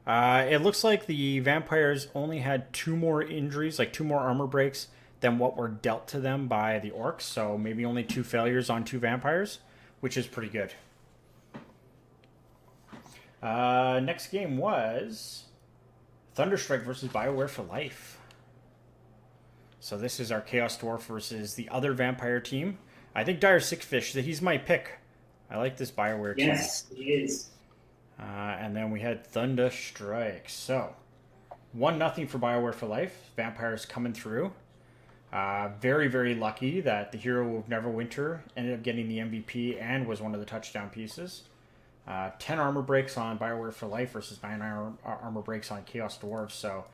It looks like the Vampires only had 2 more injuries, like 2 more armor breaks than what were dealt to them by the Orcs. So maybe only 2 failures on 2 Vampires, which is pretty good. Next game was Thunderstrike versus BioWare for Life. So this is our Chaos Dwarf versus the other Vampire team. I think Dire Sickfish, he's my pick. I like this BioWare team. yes, he is. And then we had Thunderstrike. So 1-0 for BioWare for Life. Vampires coming through. Very, very lucky that the hero of Neverwinter ended up getting the MVP and was one of the touchdown pieces. 10 armor breaks on BioWare for Life versus 9 armor breaks on Chaos Dwarves. So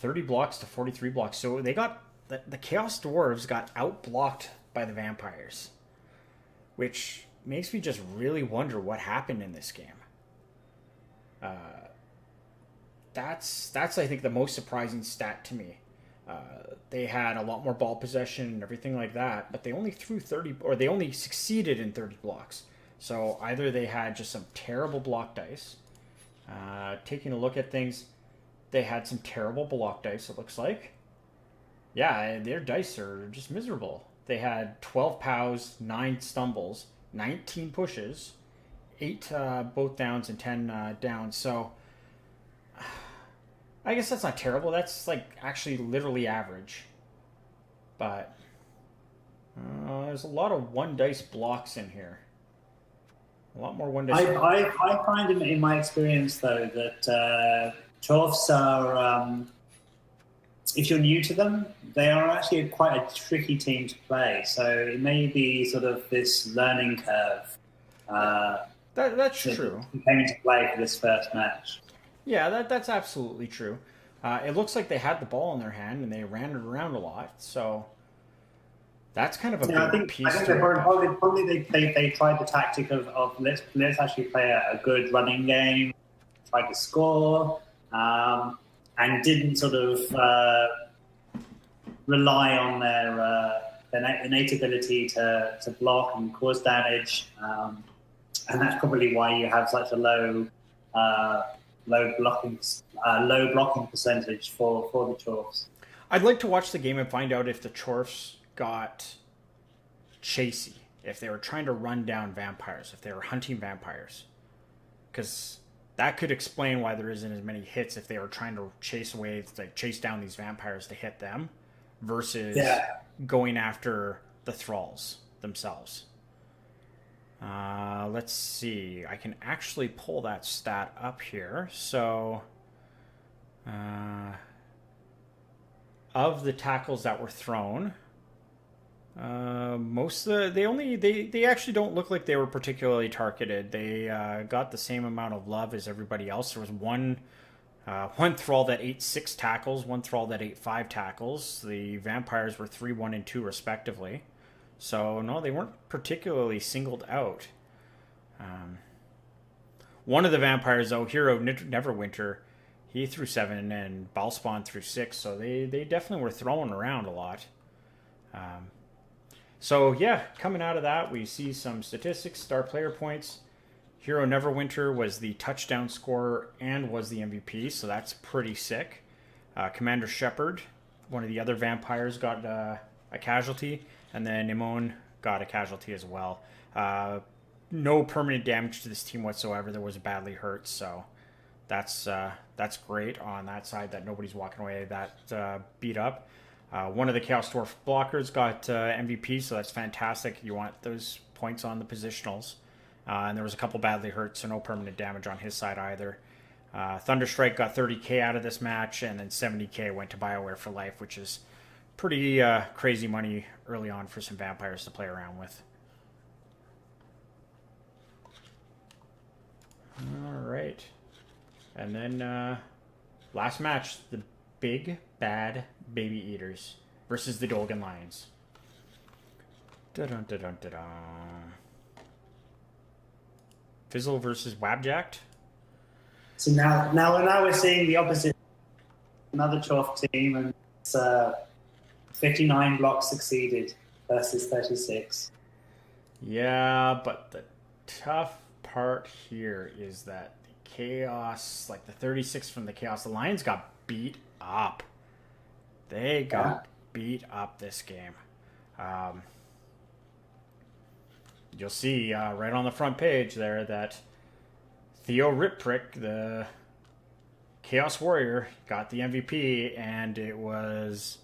30 blocks to 43 blocks. So they got the Chaos Dwarves got out-blocked by the Vampires, which makes me just really wonder what happened in this game. That's I think the most surprising stat to me. They had a lot more ball possession and everything like that, but they only threw 30, or they only succeeded in 30 blocks. So either they had just some terrible block dice. Taking a look at things, they had some terrible block dice, it looks like. Yeah, their dice are just miserable. They had 12 POWs, 9 stumbles, 19 pushes, 8 both downs, and 10 downs. So I guess that's not terrible. That's like actually literally average. But there's a lot of 1 dice blocks in here. A lot more 1 dice. I find in my experience though that Chorfs are, if you're new to them, they are actually quite a tricky team to play. So it may be sort of this learning curve. That's true. Came into play for this first match. Yeah, that's absolutely true. It looks like they had the ball in their hand and they ran it around a lot. So that's kind of a big piece. I think probably they tried the tactic of let's actually play a good running game, try to score, and didn't sort of rely on their innate ability to block and cause damage. And that's probably why you have such a low blocking percentage for the Chorfs. I'd like to watch the game and find out if the Chorfs got chasey, if they were trying to run down vampires, if they were hunting vampires, because that could explain why there isn't as many hits if they were trying to chase down these vampires to hit them, versus going after the thralls themselves. Let's see. I can actually pull that stat up here. So, of the tackles that were thrown, most of they actually don't look like they were particularly targeted. They got the same amount of love as everybody else. There was one thrall that ate 6 tackles, one thrall that ate 5 tackles. The vampires were 3, 1, and 2 respectively. So no, they weren't particularly singled out. One of the vampires, though, Hero Neverwinter, he threw 7 and Balspawn threw 6. So they definitely were throwing around a lot. So yeah, coming out of that, we see some statistics, star player points. Hero Neverwinter was the touchdown scorer and was the MVP, so that's pretty sick. Commander Shepard, one of the other vampires, got a casualty, and then Nimon got a casualty as well. No permanent damage to this team whatsoever. There was badly hurt, so that's great on that side that nobody's walking away that beat up. One of the Chaos Dwarf blockers got MVP, so that's fantastic. You want those points on the positionals. And there was a couple badly hurt, so no permanent damage on his side either. Thunderstrike got 30k out of this match, and then 70k went to BioWare for life, which is pretty crazy money early on for some vampires to play around with. All right. And then last match, the Big Bad Baby Eaters versus the Dolgan Lions. Da-dun-da-dun-da-dun. Fizzle versus Wabjacked. So now we're seeing the opposite. Another Choff team, and it's 59 blocks succeeded versus 36. Yeah, but the tough part here is that the Chaos, like the 36 from the Chaos, the Lions got beat up. They got beat up this game. You'll see right on the front page there that Theo Ripprick, the Chaos Warrior, got the MVP, and it was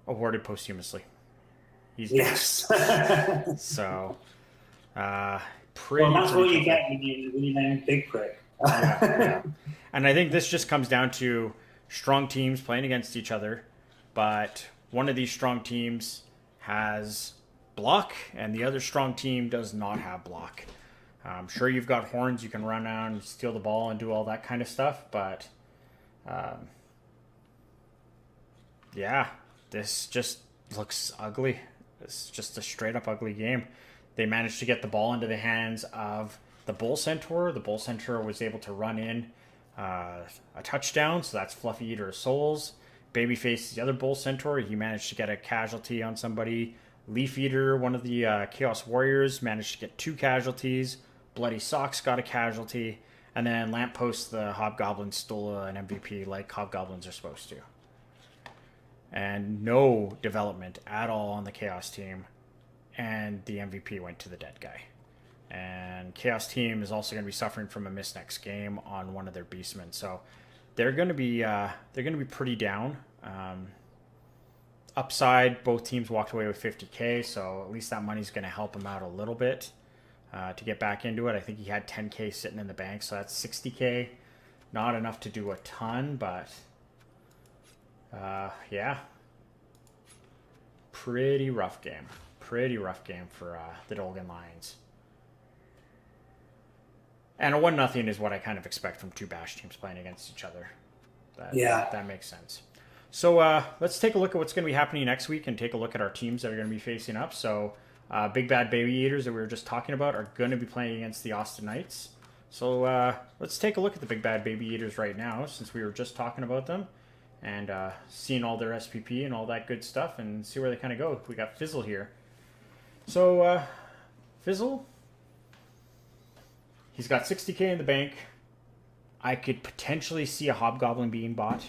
awarded posthumously. Yes. So, pretty. Well, that's what you get when you name Big Prick. Yeah. And I think this just comes down to strong teams playing against each other, but one of these strong teams has block, and the other strong team does not have block. I'm sure you've got horns, you can run around and steal the ball and do all that kind of stuff, but yeah, this just looks ugly. It's just a straight up ugly game. They managed to get the ball into the hands of the Bull Centaur. The Bull Centaur was able to run in a touchdown, so that's Fluffy Eater of Souls. Babyface, the other Bull Centaur, he managed to get a casualty on somebody. Leaf Eater, one of the Chaos Warriors, managed to get 2 casualties. Bloody Socks got a casualty. And then Lamppost, the Hobgoblin, stole an MVP like Hobgoblins are supposed to. And no development at all on the Chaos team. And the MVP went to the dead guy. And Chaos team is also going to be suffering from a miss next game on one of their Beastmen. So they're going to be pretty down. Upside, both teams walked away with 50k, so at least that money's going to help him out a little bit to get back into it. I think he had 10k sitting in the bank, so that's 60k. Not enough to do a ton, but yeah. Pretty rough game. Pretty rough game for the Dolgan Lions. And a 1-0 is what I kind of expect from two Bash teams playing against each other. That makes sense. So let's take a look at what's going to be happening next week and take a look at our teams that are going to be facing up. So Big Bad Baby Eaters that we were just talking about are going to be playing against the Austin Knights. So let's take a look at the Big Bad Baby Eaters right now, since we were just talking about them and seeing all their SPP and all that good stuff and see where they kind of go. We got Fizzle here. So Fizzle, he's got 60k in the bank. I could potentially see a Hobgoblin being bought.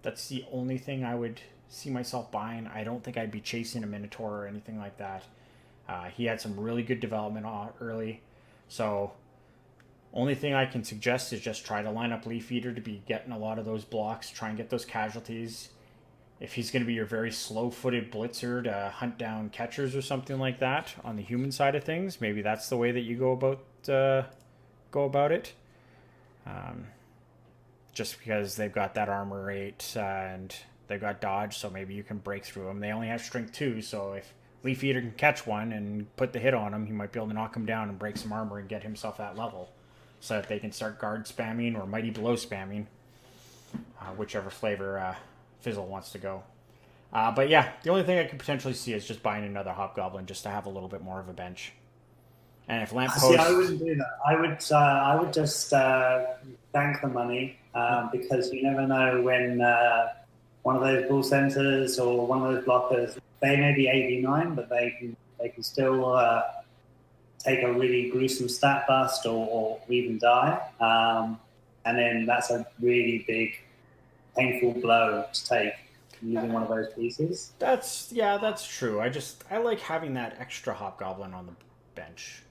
That's the only thing I would see myself buying. I don't think I'd be chasing a Minotaur or anything like that. He had some really good development early. So only thing I can suggest is just try to line up Leaf Eater to be getting a lot of those blocks. Try and get those casualties. if he's going to be your very slow-footed blitzer to hunt down catchers or something like that on the human side of things, maybe that's the way that you go about it. Just because they've got that armor 8 and they've got dodge, so maybe you can break through them. They only have strength 2, so if Leaf Eater can catch one and put the hit on him, he might be able to knock him down and break some armor and get himself that level, so that they can start guard spamming or mighty blow spamming, whichever flavor Fizzle wants to go. But yeah, the only thing I could potentially see is just buying another Hobgoblin just to have a little bit more of a bench. And if Lamppost... See, I wouldn't do that. I would just bank the money because you never know when one of those bull centers or one of those blockers, they may be 89, but they can still take a really gruesome stat bust or even die. And then that's a really big, painful blow to take using one of those pieces. That's true. I like having that extra Hobgoblin on the bench.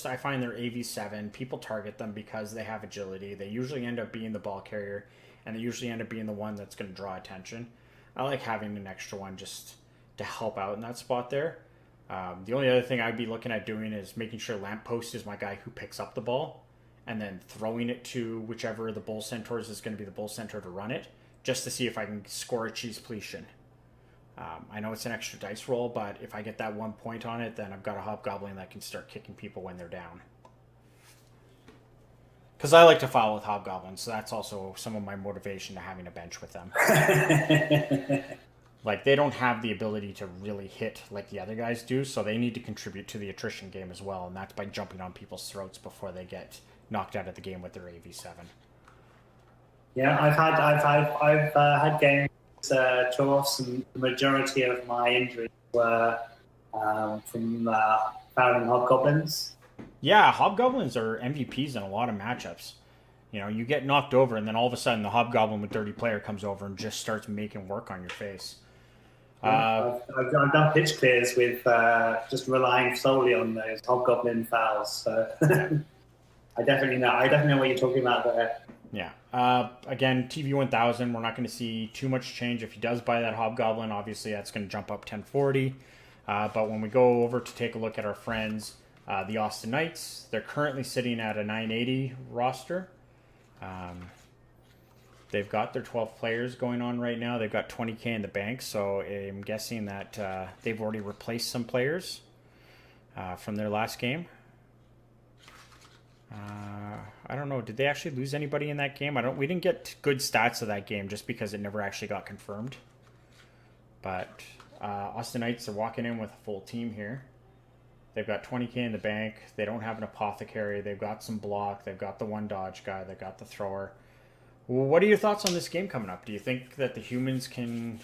I find they're AV7. People target them because they have agility. They usually end up being the ball carrier, and they usually end up being the one that's going to draw attention. I like having an extra one just to help out in that spot there. The only other thing I'd be looking at doing is making sure Lamppost is my guy who picks up the ball, and then throwing it to whichever of the Bull Centaurs is going to be the Bull Centaur to run it, just to see if I can score a cheese pletion. I know it's an extra dice roll, but if I get that 1 point on it, then I've got a Hobgoblin that can start kicking people when they're down. Because I like to foul with Hobgoblins, so that's also some of my motivation to having a bench with them. Like, they don't have the ability to really hit like the other guys do, so they need to contribute to the attrition game as well, and that's by jumping on people's throats before they get knocked out of the game with their AV7. Yeah, I've had games off, and the majority of my injuries were from fouling Hobgoblins. Yeah, Hobgoblins are MVPs in a lot of matchups. You know, you get knocked over, and then all of a sudden the Hobgoblin with Dirty Player comes over and just starts making work on your face. I've done pitch clears with just relying solely on those Hobgoblin fouls. So I definitely know what you're talking about there. Yeah. Again, TV 1000, we're not going to see too much change. If he does buy that Hobgoblin, obviously that's going to jump up 1040. But when we go over to take a look at our friends, the Austin Knights, they're currently sitting at a 980 roster. They've got their 12 players going on right now. They've got 20K in the bank, so I'm guessing that they've already replaced some players from their last game. I don't know. Did they actually lose anybody in that game? We didn't get good stats of that game just because it never actually got confirmed. But Austin Knights are walking in with a full team here. They've got 20K in the bank. They don't have an apothecary. They've got some block. They've got the one dodge guy. They've got the thrower. What are your thoughts on this game coming up? Do you think that the humans can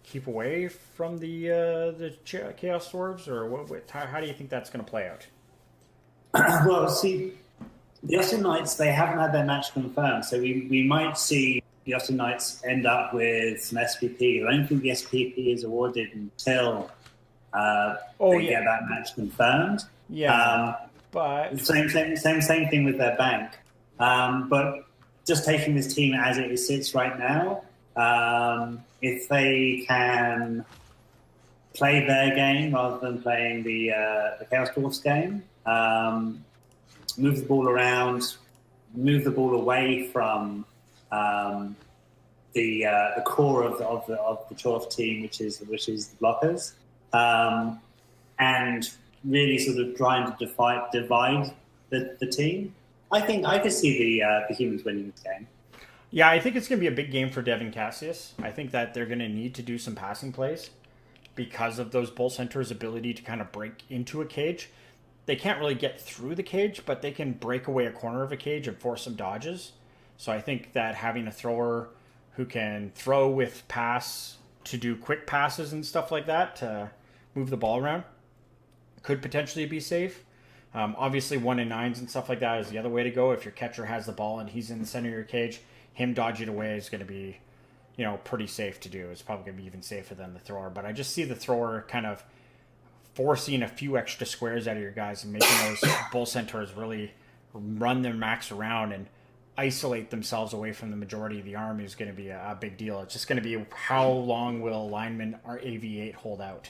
keep away from the Chaos Dwarves, or how do you think that's going to play out? Well, see, the Austin Knights, they haven't had their match confirmed, so we might see the Austin Knights end up with some SPP. I don't think the SPP is awarded until they get that match confirmed. Yeah, but same thing with their bank. But just taking this team as it sits right now, if they can play their game rather than playing the Chaos Dwarfs game, move the ball around, move the ball away from the core of the Dwarf team, which is the blockers, and really sort of trying to divide the team. I think I could see the humans winning this game. Yeah, I think it's going to be a big game for Devin Cassius. I think that they're going to need to do some passing plays because of those Bull Centaurs' ability to kind of break into a cage. They can't really get through the cage, but they can break away a corner of a cage and force some dodges. So I think that having a thrower who can throw with pass to do quick passes and stuff like that to move the ball around could potentially be safe. Obviously, 1 and 9s and stuff like that is the other way to go. If your catcher has the ball and he's in the center of your cage, him dodging away is going to be, pretty safe to do. It's probably going to be even safer than the thrower. But I just see the thrower kind of forcing a few extra squares out of your guys and making those Bull Centaurs really run their max around and isolate themselves away from the majority of the army is going to be a big deal. It's just going to be how long will linemen or AV8 hold out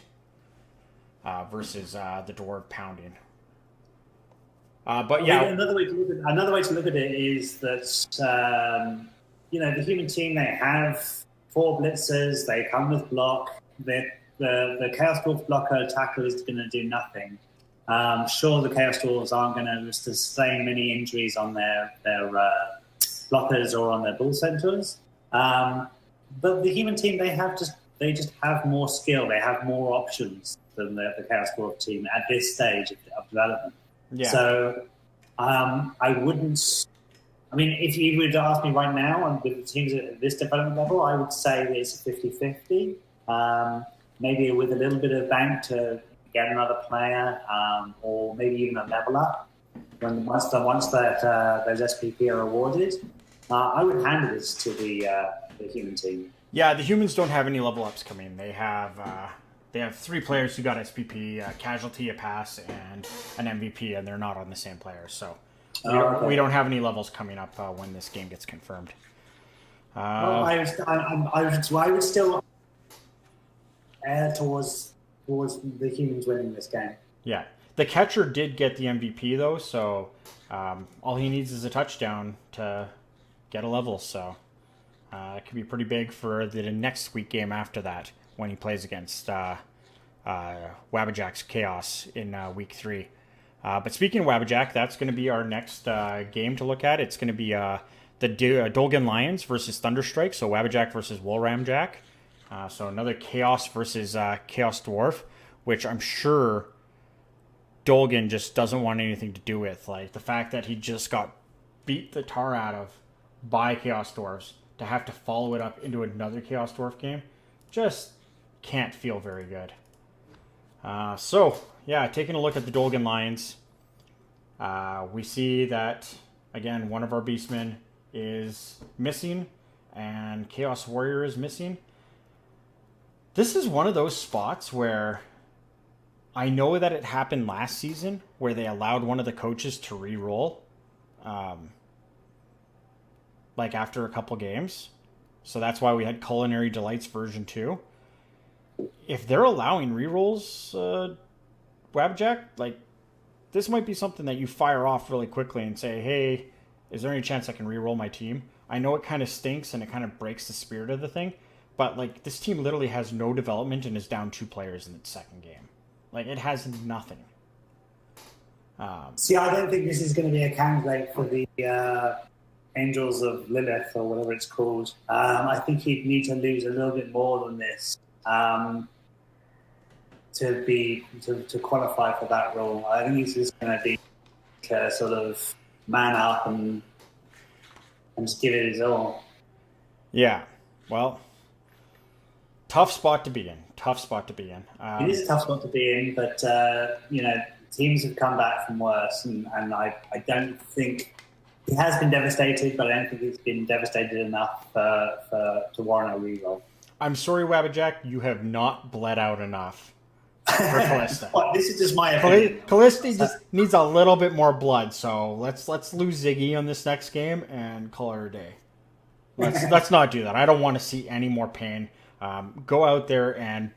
versus the dwarf pounding. But yeah, another way to look at it is that the human team, they have 4 blitzers. They come with block. The Chaos Dwarf blocker tackle is going to do nothing. Sure, the Chaos Dwarves aren't going to sustain many injuries on their blockers or on their bull centaurs. But the human team, they just have more skill. They have more options than the Chaos Dwarf team at this stage of development. yeah. So I wouldn't. I mean, if you were to ask me right now, and with the teams at this development level, I would say it's 50-50. Maybe with a little bit of bank to get another player, or maybe even a level up. Once that those SPP are awarded, I would hand this to the human team. Yeah, the humans don't have any level ups coming. They have 3 players who got SPP, a casualty, a pass, and an MVP, and they're not on the same players. So we don't have any levels coming up when this game gets confirmed. I would still err towards the humans winning this game. Yeah. The catcher did get the MVP, though, so all he needs is a touchdown to get a level. So it could be pretty big for the next week game after that when he plays against Wabbajack's Chaos in week 3. But speaking of Wabbajack, that's going to be our next game to look at. It's going to be the Dolgan Lions versus Thunderstrike, so Wabbajack versus Woolramjack. So another Chaos versus Chaos Dwarf, which I'm sure Dolgan just doesn't want anything to do with. Like, the fact that he just got beat the tar out of by Chaos Dwarves, to have to follow it up into another Chaos Dwarf game, just can't feel very good. So, yeah, taking a look at the Dolgan Lions, we see that, again, one of our Beastmen is missing, and Chaos Warrior is missing. This is one of those spots where I know that it happened last season, where they allowed one of the coaches to re-roll, like after a couple games. So that's why we had Culinary Delights version 2. If they're allowing re-rolls, Wabjack, like, this might be something that you fire off really quickly and say, hey, is there any chance I can re-roll my team? I know it kind of stinks and it kind of breaks the spirit of the thing, but, like, this team literally has no development and is down 2 players in its second game. Like, it has nothing. See, I don't think this is going to be a candidate for the Angels of Lilith or whatever it's called. I think he'd need to lose a little bit more than this to qualify for that role. I think he's just going to be sort of man up and just give it his all. Yeah, well, tough spot to be in. It is a tough spot to be in, but teams have come back from worse, and I don't think he has been devastated, but I don't think he's been devastated enough to warrant a reroll. I'm sorry, Wabbajack, you have not bled out enough for Kallisti. Well, this is just my opinion. Kallisti just needs a little bit more blood, so let's lose Ziggy on this next game and call her a day. Let's not do that. I don't want to see any more pain. Go out there and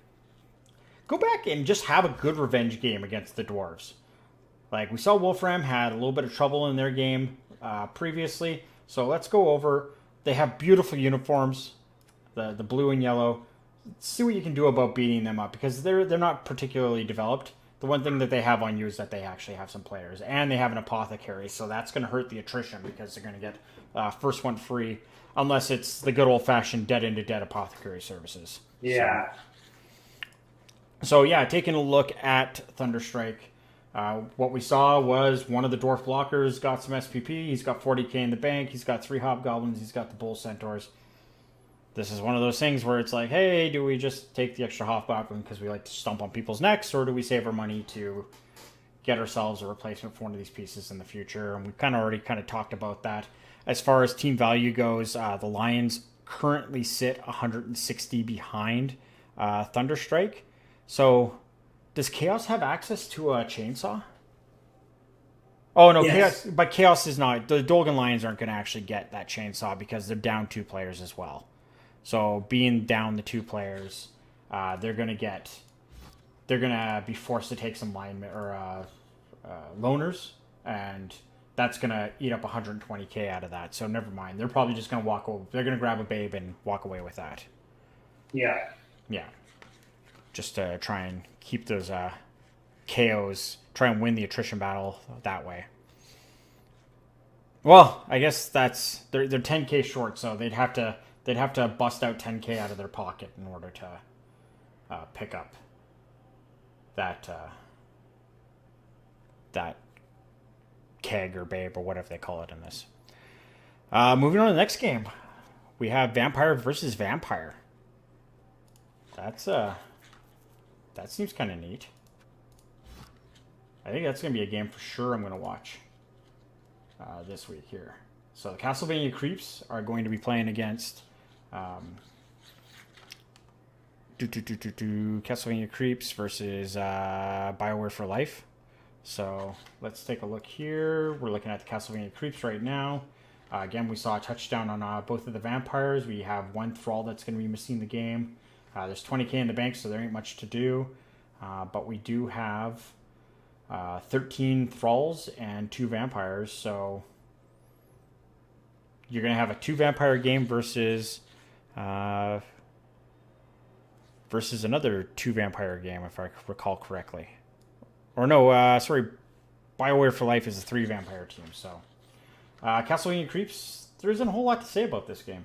go back and just have a good revenge game against the Dwarves. Like, we saw Wolfram had a little bit of trouble in their game previously, so let's go over. They have beautiful uniforms, the blue and yellow. See what you can do about beating them up, because they're not particularly developed. The one thing that they have on you is that they actually have some players, and they have an apothecary, so that's going to hurt the attrition because they're going to get first one free, unless it's the good old-fashioned dead-into-dead apothecary services. Yeah. So yeah, taking a look at Thunderstrike, what we saw was one of the dwarf blockers got some SPP. He's got 40k in the bank. He's got 3 hobgoblins. He's got the bull centaurs. This is one of those things where it's like, hey, do we just take the extra hobgoblin because we like to stomp on people's necks, or do we save our money to get ourselves a replacement for one of these pieces in the future? And we've already talked about that. As far as team value goes, the Lions currently sit 160 behind Thunderstrike. So, does Chaos have access to a chainsaw? Oh no, Yes. Chaos is not. The Dolgan Lions aren't going to actually get that chainsaw because they're down 2 players as well. So being down the 2 players, they're going to be forced to take some linemen or loners, and that's going to eat up 120k out of that. So never mind. They're probably just going to walk over. They're going to grab a babe and walk away with that. Yeah. Yeah. Just to try and keep those KOs, try and win the attrition battle that way. Well, I guess they're 10k short, so they'd have to bust out 10k out of their pocket in order to pick up that keg or babe or whatever they call it in this. Moving on to the next game, we have Vampire versus Vampire. That seems kind of neat. I think that's going to be a game for sure I'm going to watch this week here. So the Castlevania Creeps are going to be playing against Castlevania Creeps versus BioWare for Life. So let's take a look here. We're looking at the Castlevania Creeps right now. Again, we saw a touchdown on both of the vampires. We have 1 Thrall that's going to be missing the game. There's 20k in the bank, so there ain't much to do. But we do have 13 Thralls and 2 Vampires, so you're going to have a 2 Vampire game versus another 2 Vampire game, if I recall correctly. Or no, sorry, BioWare for Life is a 3 Vampire team, so... Castlevania Creeps, there isn't a whole lot to say about this game.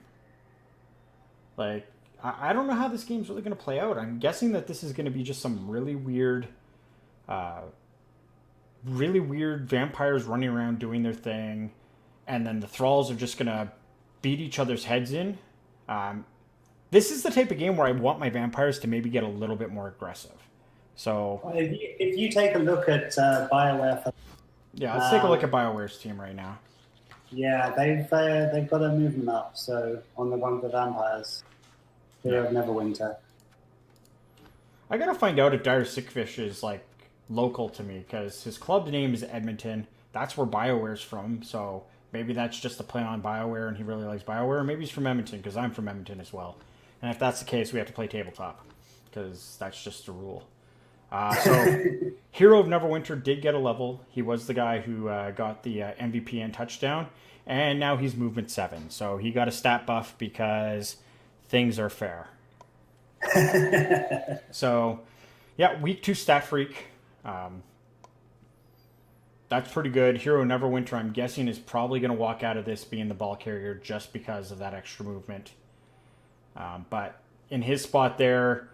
Like, I don't know how this game's really going to play out. I'm guessing that this is going to be just some really weird vampires running around doing their thing, and then the Thralls are just going to beat each other's heads in. This is the type of game where I want my vampires to maybe get a little bit more aggressive. So, if you take a look at BioWare, yeah, let's take a look at BioWare's team right now. Yeah, they've got a movement up. So on the one of the vampires, Fear of Neverwinter. I gotta find out if Dire Sickfish is like local to me because his club name is Edmonton. That's where BioWare's from. So maybe that's just a play on BioWare, and he really likes BioWare. Or maybe he's from Edmonton because I'm from Edmonton as well. And if that's the case, we have to play tabletop because that's just a rule. So Hero of Neverwinter did get a level. He was the guy who got the MVP and touchdown, and now he's movement 7. So he got a stat buff because things are fair. So, yeah, week 2 stat freak. That's pretty good. Hero Neverwinter, I'm guessing, is probably going to walk out of this being the ball carrier just because of that extra movement. But in his spot there,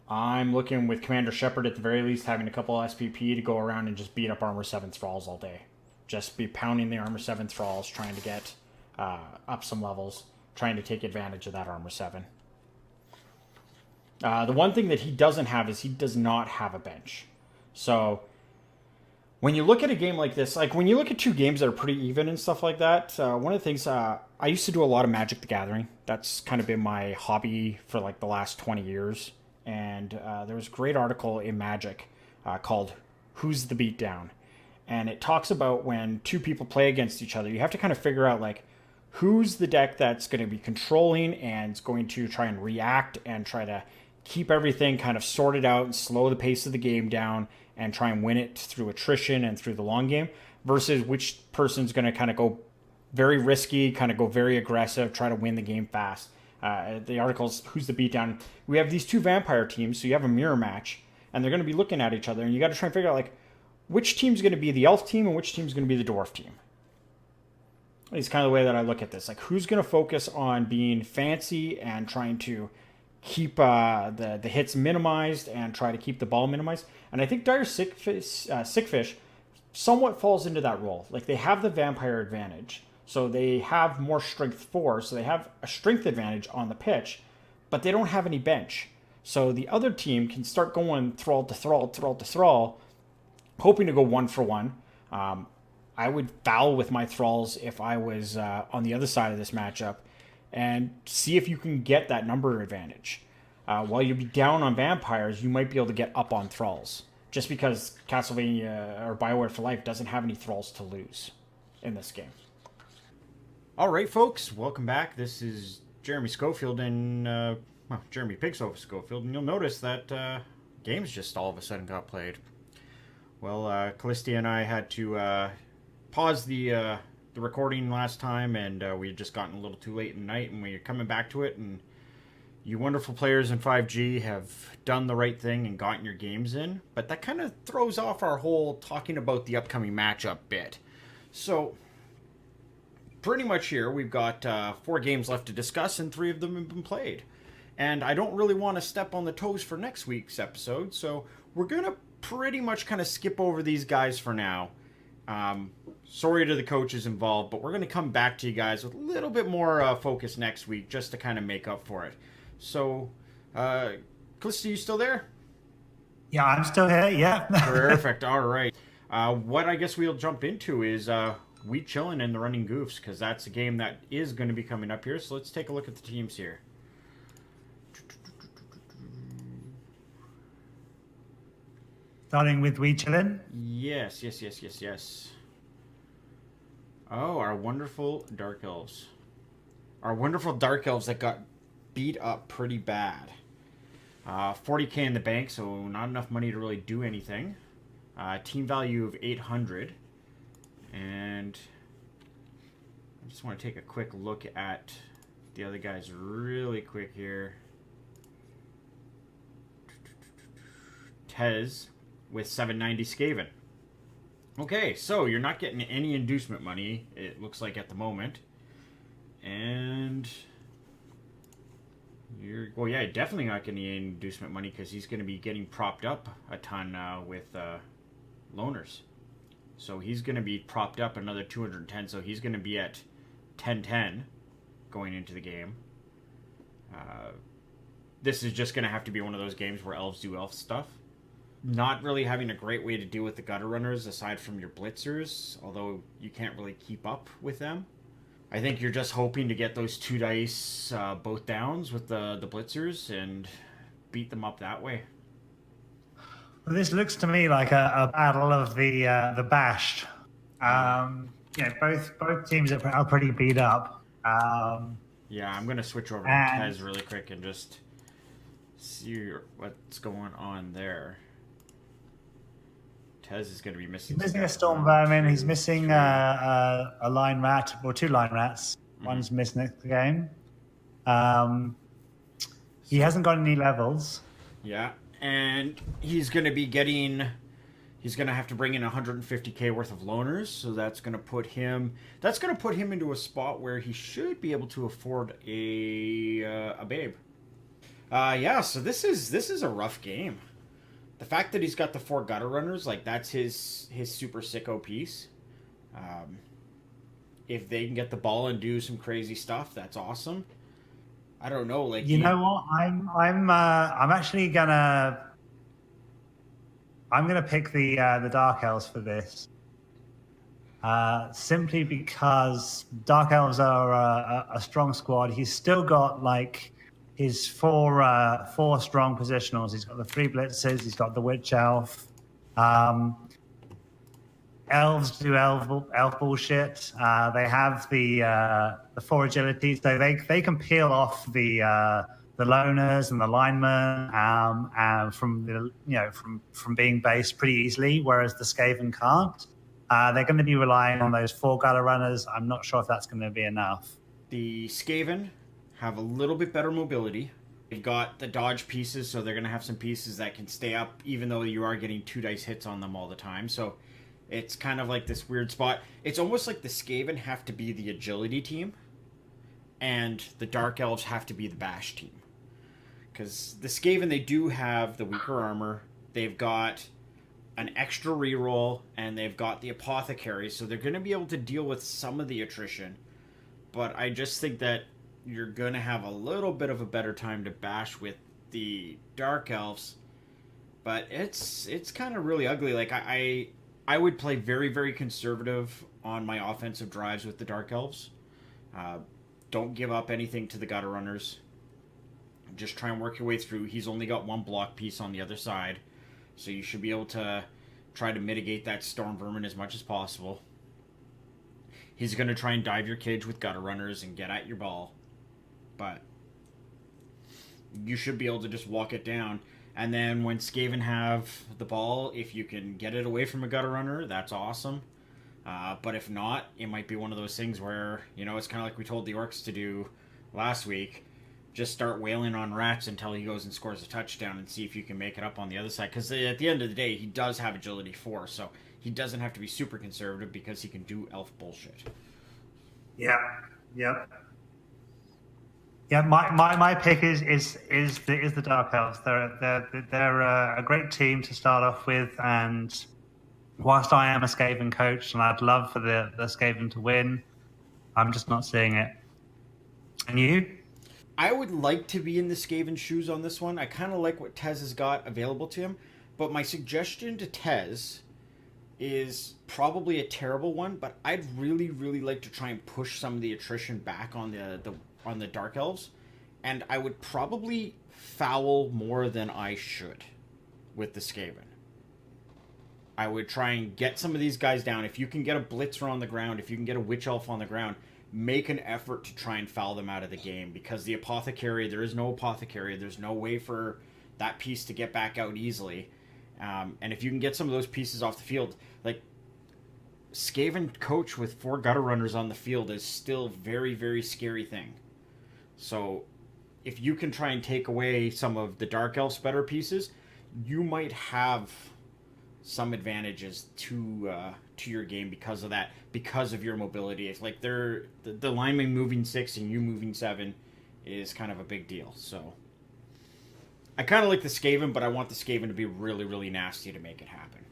I'm looking with Commander Shepard at the very least having a couple SPP to go around and just beat up Armor 7 Thralls all day. Just be pounding the Armor 7 Thralls, trying to get up some levels, trying to take advantage of that Armor 7. The one thing that he doesn't have is he does not have a bench. So when you look at a game like this, like when you look at 2 games that are pretty even and stuff like that, one of the things, I used to do a lot of Magic the Gathering. That's kind of been my hobby for like the last 20 years. And there was a great article in Magic called Who's the Beatdown? And it talks about when 2 people play against each other, you have to kind of figure out like who's the deck that's going to be controlling and is going to try and react and try to keep everything kind of sorted out and slow the pace of the game down and try and win it through attrition and through the long game versus which person's going to kind of go very risky, kind of go very aggressive, try to win the game fast. The article's Who's the Beatdown? We have these 2 vampire teams, so you have a mirror match, and they're going to be looking at each other, and you got to try and figure out like which team's going to be the elf team and which team's going to be the dwarf team. It's kind of the way that I look at this. Like who's going to focus on being fancy and trying to keep the hits minimized and try to keep the ball minimized. And I think Dire Sickfish somewhat falls into that role. Like they have the vampire advantage. So they have more strength 4, so they have a strength advantage on the pitch, but they don't have any bench. So the other team can start going thrall to thrall, thrall to thrall, hoping to go 1 for 1. I would foul with my thralls if I was on the other side of this matchup and see if you can get that number advantage. While you'd be down on vampires, you might be able to get up on thralls just because Castlevania or Bioware for Life doesn't have any thralls to lose in this game. All right, folks, welcome back. This is Jeremy Schofield and Jeremy PigSofa Schofield, and you'll notice that games just all of a sudden got played. Well, Kallisti and I had to pause the recording last time, and we had just gotten a little too late in the night, and we're coming back to it, and you wonderful players in 5G have done the right thing and gotten your games in, but that kind of throws off our whole talking about the upcoming matchup bit. So, pretty much here, we've got 4 games left to discuss, and 3 of them have been played. And I don't really want to step on the toes for next week's episode, so we're going to pretty much kind of skip over these guys for now. Sorry to the coaches involved, but we're going to come back to you guys with a little bit more focus next week just to kind of make up for it. So, Kallisti, you still there? Yeah, I'm still here, yeah. Perfect, all right. What I guess we'll jump into is We Chillin' and the Running Goofs, because that's a game that is going to be coming up here. So let's take a look at the teams here. Starting with We Chillin'? Yes. Oh, our wonderful Dark Elves. Our wonderful Dark Elves that got beat up pretty bad. 40k in the bank, so not enough money to really do anything. Team value of 800. And I just want to take a quick look at the other guys really quick here. Tez with 790 Skaven. Okay, so you're not getting any inducement money, it looks like at the moment. And well, yeah, definitely not getting any inducement money because he's going to be getting propped up a ton with loaners. So he's going to be propped up another 210, so he's going to be at 1010 going into the game. This is just going to have to be one of those games where elves do elf stuff. Not really having a great way to deal with the gutter runners aside from your blitzers, although you can't really keep up with them. I think you're just hoping to get those 2 dice both downs with the blitzers and beat them up that way. Well, this looks to me like a battle of the bashed. Both teams are pretty beat up. Yeah, I'm going to switch over to Tez really quick and just see what's going on there. Tez is going to be missing. He's missing a Storm Vermin. He's missing a Line Rat, or 2 Line Rats. One's missing next game. He hasn't got any levels. Yeah, and he's going to be getting. He's going to have to bring in 150k worth of loaners, so that's going to put him. That's going to put him into a spot where he should be able to afford a babe. Yeah, so this is a rough game. The fact that he's got the 4 gutter runners, like that's his super sicko piece. If they can get the ball and do some crazy stuff, that's awesome. I don't know, like you know what? I'm actually gonna pick the Dark Elves for this. Simply because Dark Elves are a strong squad. He's still got like his 4 strong positionals. He's got the 3 blitzers. He's got the witch elf. Elves do elf bullshit. They have the 4 agility, so they can peel off the loners and the linemen from being based pretty easily, whereas the Skaven can't. They're going to be relying on those 4 gutter runners. I'm not sure if that's going to be enough. The Skaven have a little bit better mobility. They've got the dodge pieces, so they're going to have some pieces that can stay up even though you are getting 2 dice hits on them all the time. So it's kind of like this weird spot. It's almost like the Skaven have to be the agility team and the Dark Elves have to be the bash team. Because the Skaven, they do have the weaker armor. They've got an extra reroll, and they've got the Apothecary, so they're going to be able to deal with some of the attrition. But I just think that you're going to have a little bit of a better time to bash with the Dark Elves. But it's kind of really ugly. Like, I would play very, very conservative on my offensive drives with the Dark Elves. Don't give up anything to the Gutter Runners. Just try and work your way through. He's only got 1 block piece on the other side. So you should be able to try to mitigate that storm vermin as much as possible. He's going to try and dive your cage with gutter runners and get at your ball. But you should be able to just walk it down. And then when Skaven have the ball, if you can get it away from a gutter runner, that's awesome. But if not, it might be one of those things where, it's kind of like we told the Orcs to do last week. Just start wailing on rats until he goes and scores a touchdown and see if you can make it up on the other side. Because at the end of the day, he does have agility 4, so he doesn't have to be super conservative because he can do elf bullshit. Yeah. Yep. Yeah, my pick is the Dark Elves. They're a great team to start off with, and whilst I am a Skaven coach and I'd love for the Skaven to win, I'm just not seeing it. And you? I would like to be in the Skaven shoes on this one. I kind of like what Tez has got available to him, but my suggestion to Tez is probably a terrible one, but I'd really, really like to try and push some of the attrition back on the Dark Elves, and I would probably foul more than I should with the Skaven. I would try and get some of these guys down. If you can get a Blitzer on the ground, if you can get a Witch Elf on the ground, make an effort to try and foul them out of the game, because the Apothecary, there is no Apothecary. There's no way for that piece to get back out easily. And if you can get some of those pieces off the field, like Skaven coach with 4 gutter runners on the field is still very, very scary thing. So if you can try and take away some of the Dark Elf's better pieces, you might have some advantages to your game because of that, because of your mobility. It's like the lineman moving 6 and you moving 7 is kind of a big deal. So I kind of like the Skaven, but I want the Skaven to be really, really nasty to make it happen.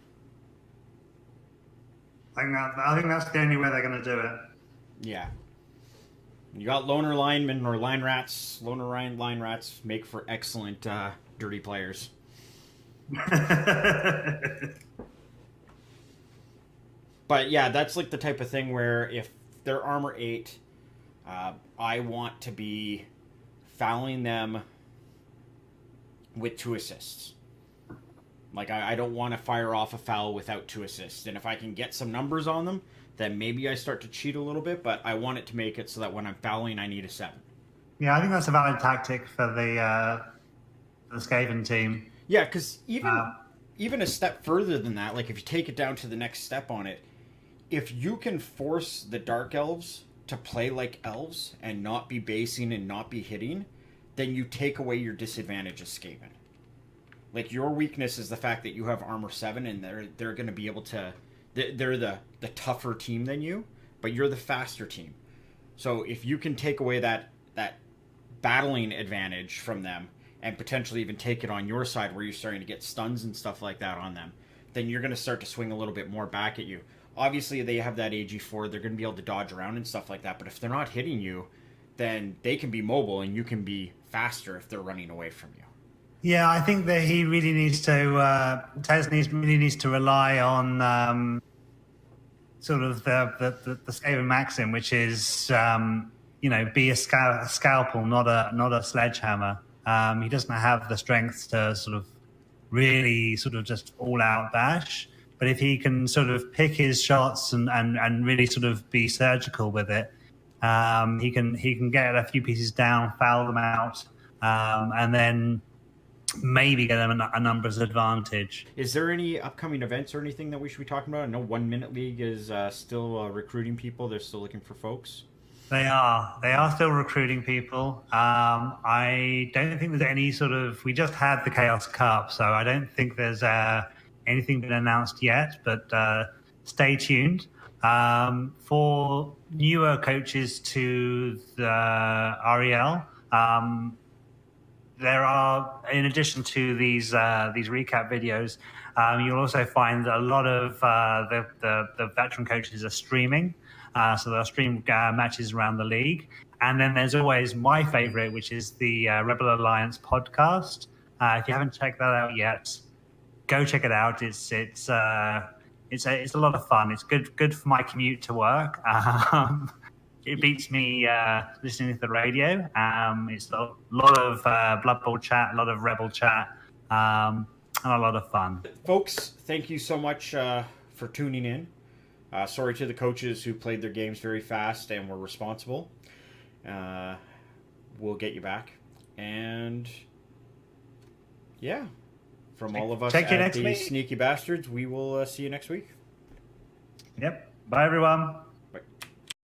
I think that's the only way they're going to do it. Yeah. You got loner linemen or line rats. Loner line rats make for excellent dirty players. But yeah, that's like the type of thing where if they're armor 8, I want to be fouling them with 2 assists. Like, I don't want to fire off a foul without 2 assists. And if I can get some numbers on them, then maybe I start to cheat a little bit, but I want it to make it so that when I'm fouling, I need a 7. Yeah, I think that's a valid tactic for the Skaven team. Yeah, because even a step further than that, like if you take it down to the next step on it, if you can force the Dark Elves to play like elves and not be basing and not be hitting, then you take away your disadvantage as Skaven. Like, your weakness is the fact that you have armor 7 and they're going to be able to... They're the tougher team than you, but you're the faster team. So if you can take away that battling advantage from them and potentially even take it on your side where you're starting to get stuns and stuff like that on them, then you're going to start to swing a little bit more back at you. Obviously, they have that AG4. They're going to be able to dodge around and stuff like that, but if they're not hitting you, then they can be mobile and you can be faster if they're running away from you. Yeah, I think that he really needs to. Tez really needs to rely on sort of the Skaven maxim, which is be a scalpel, not a sledgehammer. He doesn't have the strength to sort of really sort of just all out bash. But if he can sort of pick his shots and really sort of be surgical with it, he can get a few pieces down, foul them out, and then maybe get them a numbers advantage. Is there any upcoming events or anything that we should be talking about? I know 1 Minute League is still recruiting people. They're still looking for folks. They are still recruiting people. I don't think there's any sort of... We just had the Chaos Cup, so I don't think there's anything been announced yet, but stay tuned. For newer coaches to the REL, there are, in addition to these recap videos, you'll also find that a lot of the veteran coaches are streaming. So they'll stream matches around the league. And then there's always my favorite, which is the ReBBL Alliance podcast. If you haven't checked that out yet, go check it out. It's a lot of fun. It's good for my commute to work. It beats me listening to the radio. It's a lot of Blood Bowl chat, a lot of Rebel chat. and a lot of fun. Folks, thank you so much for tuning in. Sorry to the coaches who played their games very fast and were responsible. We'll get you back. And yeah, from all of us Check you at next the week. Sneaky Bastards, we will see you next week. Yep. Bye, everyone.